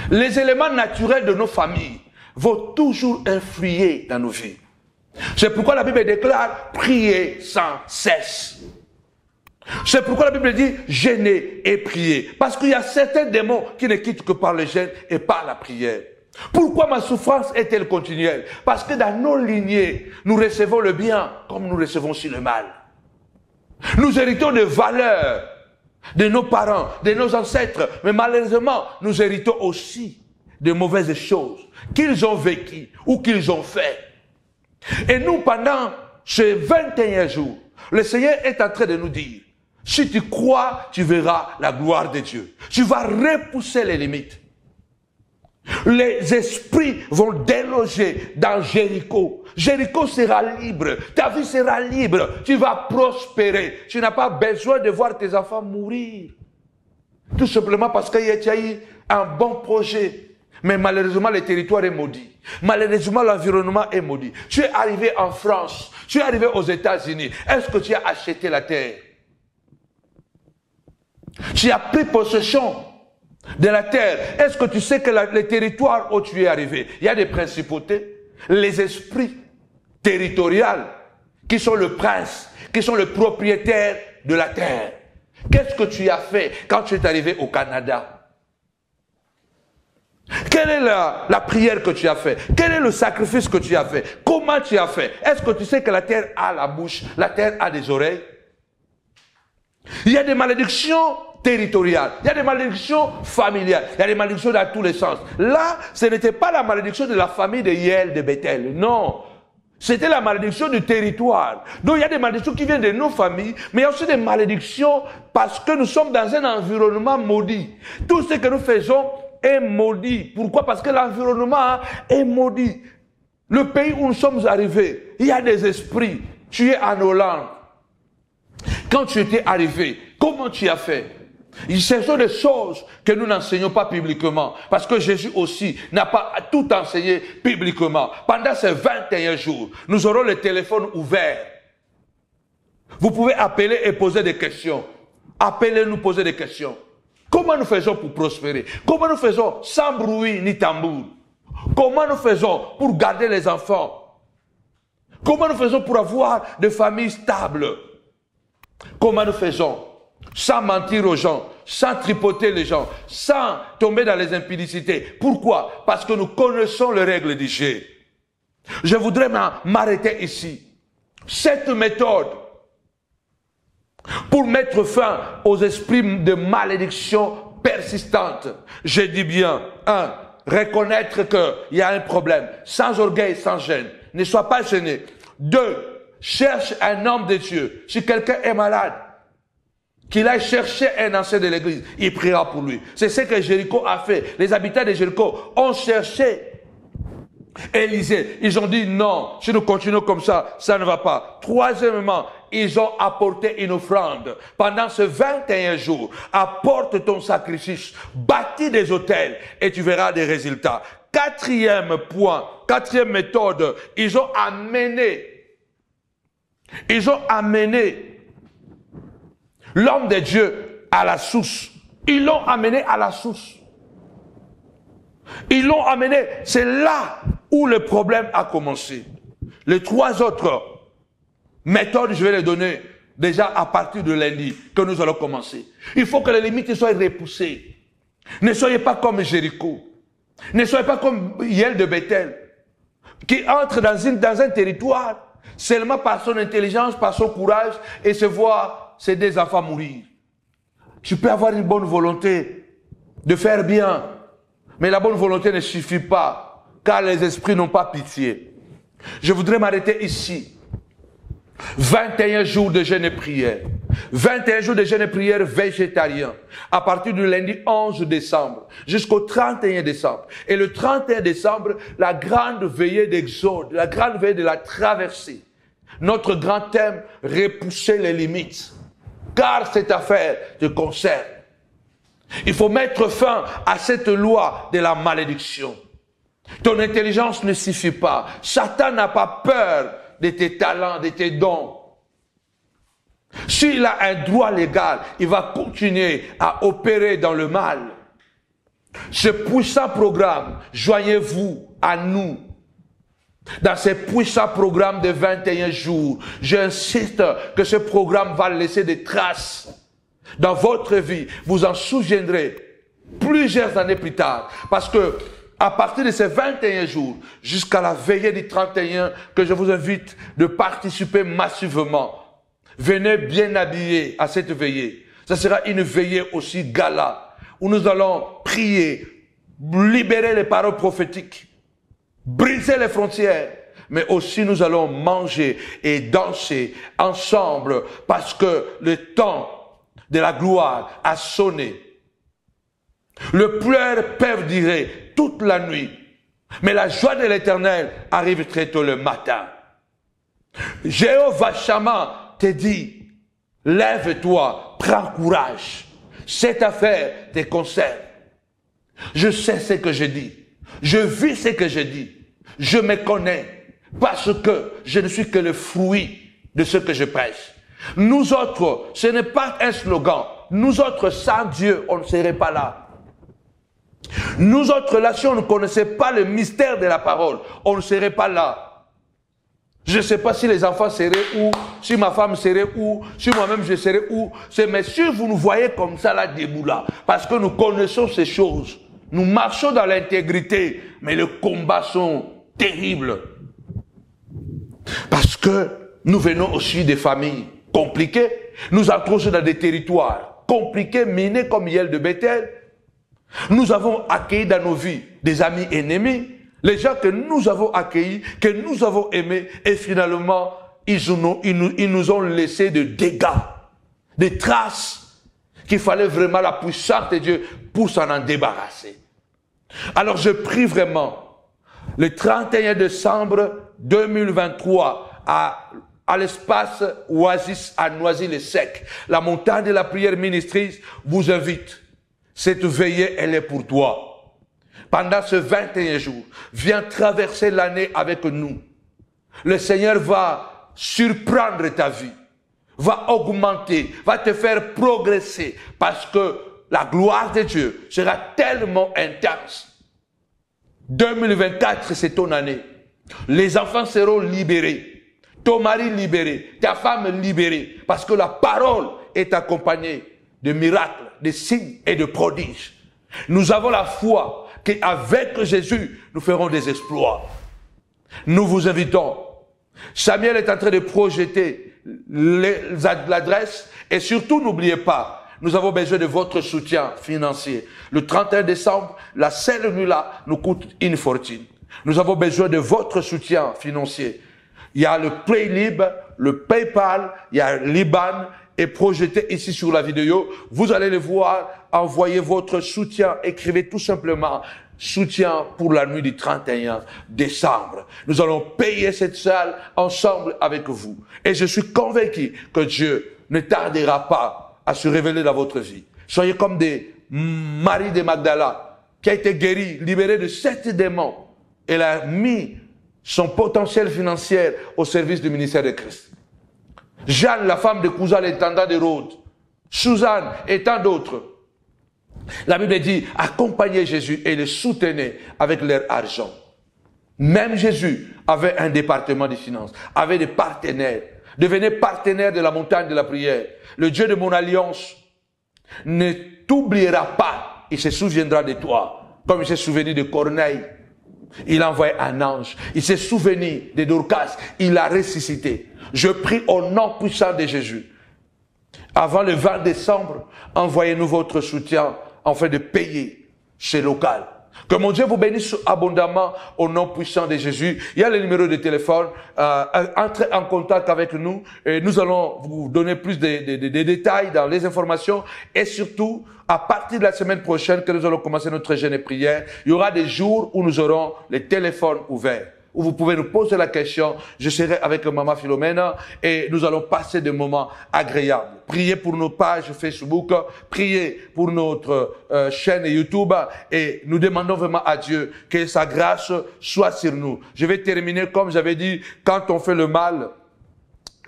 les éléments naturels de nos familles vont toujours influer dans nos vies. C'est pourquoi la Bible déclare prier sans cesse. C'est pourquoi la Bible dit jeûner et prier. Parce qu'il y a certains démons qui ne quittent que par le jeûne et par la prière. Pourquoi ma souffrance est-elle continuelle? Parce que dans nos lignées, nous recevons le bien comme nous recevons aussi le mal. Nous héritons des valeurs de nos parents, de nos ancêtres, mais malheureusement, nous héritons aussi de mauvaises choses qu'ils ont vécues ou qu'ils ont fait. Et nous, pendant ces 21 jours, le Seigneur est en train de nous dire, si tu crois, tu verras la gloire de Dieu. Tu vas repousser les limites. Les esprits vont déloger dans Jéricho. Jéricho sera libre. Ta vie sera libre. Tu vas prospérer. Tu n'as pas besoin de voir tes enfants mourir. Tout simplement parce qu'il y a eu un bon projet. Mais malheureusement, le territoire est maudit. Malheureusement, l'environnement est maudit. Tu es arrivé en France. Tu es arrivé aux États-Unis. Est-ce que tu as acheté la terre? Tu as pris possession de la terre. Est-ce que tu sais que le territoire où tu es arrivé, il y a des principautés, les esprits territoriales, qui sont le prince, qui sont le propriétaire de la terre. Qu'est-ce que tu as fait quand tu es arrivé au Canada? Quelle est la prière que tu as fait? Quel est le sacrifice que tu as fait? Comment tu as fait? Est-ce que tu sais que la terre a la bouche, la terre a des oreilles? Il y a des malédictions territoriales, il y a des malédictions familiales, il y a des malédictions dans tous les sens. Là, ce n'était pas la malédiction de la famille de Yael de Bethel, non. C'était la malédiction du territoire. Donc il y a des malédictions qui viennent de nos familles, mais il y a aussi des malédictions parce que nous sommes dans un environnement maudit. Tout ce que nous faisons est maudit. Pourquoi? Parce que l'environnement est maudit. Le pays où nous sommes arrivés, il y a des esprits. Tu es en Hollande. Quand tu étais arrivé, comment tu as fait? Ce sont des choses que nous n'enseignons pas publiquement. Parce que Jésus aussi n'a pas tout enseigné publiquement. Pendant ces 21 jours, nous aurons le téléphone ouvert. Vous pouvez appeler et poser des questions. Appelez-nous, poser des questions. Comment nous faisons pour prospérer? Comment nous faisons sans bruit ni tambour? Comment nous faisons pour garder les enfants? Comment nous faisons pour avoir des familles stables? Comment nous faisons sans mentir aux gens, sans tripoter les gens, sans tomber dans les impudicités? Pourquoi? Parce que nous connaissons les règles du jeu. Je voudrais m'arrêter ici. Cette méthode pour mettre fin aux esprits de malédiction persistante, je dis bien, 1. Reconnaître qu'il y a un problème, sans orgueil, sans gêne. Ne sois pas gêné. 2. Cherche un homme de Dieu. Si quelqu'un est malade, qu'il aille chercher un ancien de l'église, il priera pour lui. C'est ce que Jéricho a fait. Les habitants de Jéricho ont cherché Élisée. Ils ont dit non, si nous continuons comme ça ne va pas. Troisièmement, ils ont apporté une offrande. Pendant ces 21 jours, apporte ton sacrifice, bâtis des autels et tu verras des résultats. Quatrième point, quatrième méthode, ils ont amené l'homme de Dieu à la source. Ils l'ont amené à la source. Ils l'ont amené, c'est là où le problème a commencé. Les 3 autres méthodes, je vais les donner déjà à partir de lundi, que nous allons commencer. Il faut que les limites soient repoussées. Ne soyez pas comme Jéricho. Ne soyez pas comme Yael de Bethel, qui entre dans un territoire seulement par son intelligence, par son courage, et se voit ses 2 enfants mourir. Tu peux avoir une bonne volonté de faire bien, mais la bonne volonté ne suffit pas, car les esprits n'ont pas pitié. Je voudrais m'arrêter ici. 21 jours de jeûne et prière. 21 jours de jeûne et prière végétarien. À partir du lundi 11 décembre jusqu'au 31 décembre. Et le 31 décembre, la grande veillée d'Exode, la grande veillée de la traversée. Notre grand thème, repousser les limites. Car cette affaire te concerne. Il faut mettre fin à cette loi de la malédiction. Ton intelligence ne suffit pas. Satan n'a pas peur de tes talents, de tes dons. S'il a un droit légal, il va continuer à opérer dans le mal. Ce puissant programme, joignez-vous à nous. Dans ce puissant programme de 21 jours, j'insiste que ce programme va laisser des traces dans votre vie. Vous en souviendrez plusieurs années plus tard. Parce que à partir de ces 21 jours, jusqu'à la veillée du 31, que je vous invite de participer massivement. Venez bien habillés à cette veillée. Ce sera une veillée aussi gala, où nous allons prier, libérer les paroles prophétiques, briser les frontières, mais aussi nous allons manger et danser ensemble, parce que le temps de la gloire a sonné. Le pleur perdurer toute la nuit, mais la joie de l'Éternel arrive très tôt le matin. Jéhovah Shammah te dit, lève-toi, prends courage. Cette affaire te concerne. Je sais ce que je dis. Je vis ce que je dis. Je me connais parce que je ne suis que le fruit de ce que je prêche. Nous autres, ce n'est pas un slogan. Nous autres, sans Dieu, on ne serait pas là. Nous autres, là, si on ne connaissait pas le mystère de la parole, on ne serait pas là. Je ne sais pas si les enfants seraient où, si ma femme serait où, si moi-même je serais où. Mais si vous nous voyez comme ça, là, debout là, parce que nous connaissons ces choses, nous marchons dans l'intégrité, mais les combats sont terribles. Parce que nous venons aussi des familles compliquées, nous entrons dans des territoires compliqués, minés comme Hiel de Bethel. Nous avons accueilli dans nos vies des amis ennemis, les gens que nous avons accueillis, que nous avons aimés, et finalement, ils nous ont laissé des dégâts, des traces, qu'il fallait vraiment la puissance de Dieu pour s'en débarrasser. Alors je prie vraiment, le 31 décembre 2023, à l'espace Oasis à Noisy-le-Sec, la montagne de la prière ministrice vous invite. Cette veillée, elle est pour toi. Pendant ce 21 jours, viens traverser l'année avec nous. Le Seigneur va surprendre ta vie, va augmenter, va te faire progresser, parce que la gloire de Dieu sera tellement intense. 2024, c'est ton année. Les enfants seront libérés. Ton mari libéré, ta femme libérée, parce que la parole est accompagnée de miracles, de signes et de prodiges. Nous avons la foi qu'avec Jésus, nous ferons des exploits. Nous vous invitons. Samuel est en train de projeter l'adresse et surtout n'oubliez pas, nous avons besoin de votre soutien financier. Le 31 décembre, la seule nuit là nous coûte une fortune. Nous avons besoin de votre soutien financier. Il y a le Paylib, le PayPal, il y a l'IBAN et projeté ici sur la vidéo. Vous allez le voir, envoyez votre soutien, écrivez tout simplement soutien pour la nuit du 31 décembre. Nous allons payer cette salle ensemble avec vous. Et je suis convaincu que Dieu ne tardera pas à se révéler dans votre vie. Soyez comme des Marie de Magdala qui a été guérie, libérée de 7 démons. Elle a mis son potentiel financier au service du ministère de Christ. Jeanne, la femme de Cousin, l'intendant de Rhodes. Suzanne et tant d'autres. La Bible dit, accompagnez Jésus et le soutenez avec leur argent. Même Jésus avait un département des finances, avait des partenaires. Devenez partenaire de la montagne de la prière. Le Dieu de mon alliance ne t'oubliera pas. Il se souviendra de toi, comme il s'est souvenu de Corneille. Il a envoyé un ange. Il s'est souvenu de Dorcas. Il l'a ressuscité. Je prie au nom puissant de Jésus. Avant le 20 décembre, envoyez-nous votre soutien afin de payer chez local. Que mon Dieu vous bénisse abondamment au nom puissant de Jésus. Il y a le numéro de téléphone. Entrez en contact avec nous et nous allons vous donner plus de détails dans les informations. Et surtout, à partir de la semaine prochaine que nous allons commencer notre jeûne et prière, il y aura des jours où nous aurons les téléphones ouverts, où vous pouvez nous poser la question. Je serai avec Maman Philomène et nous allons passer des moments agréables. Priez pour nos pages Facebook, priez pour notre chaîne YouTube et nous demandons vraiment à Dieu que sa grâce soit sur nous. Je vais terminer comme j'avais dit, quand on fait le mal,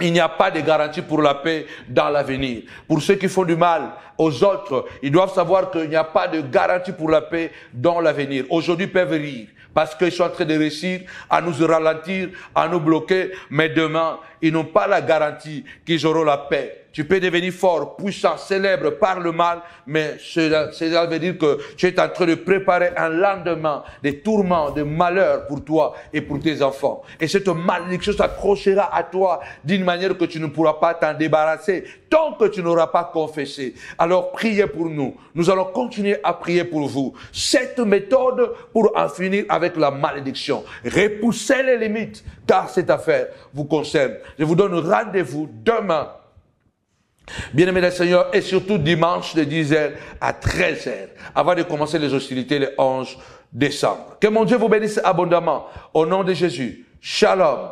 il n'y a pas de garantie pour la paix dans l'avenir. Pour ceux qui font du mal aux autres, ils doivent savoir qu'il n'y a pas de garantie pour la paix dans l'avenir. Aujourd'hui, ils peuvent rire parce qu'ils sont en train de réussir à nous ralentir, à nous bloquer. Mais demain, ils n'ont pas la garantie qu'ils auront la paix. Tu peux devenir fort, puissant, célèbre par le mal, mais cela veut dire que tu es en train de préparer un lendemain de tourments, de malheurs pour toi et pour tes enfants. Et cette malédiction s'accrochera à toi d'une manière que tu ne pourras pas t'en débarrasser tant que tu n'auras pas confessé. Alors priez pour nous. Nous allons continuer à prier pour vous. Cette méthode pour en finir avec la malédiction. Repoussez les limites, car cette affaire vous concerne. Je vous donne rendez-vous demain. Bien-aimés du Seigneur, et surtout dimanche de 10h à 13h, avant de commencer les hostilités le 11 décembre. Que mon Dieu vous bénisse abondamment. Au nom de Jésus. Shalom.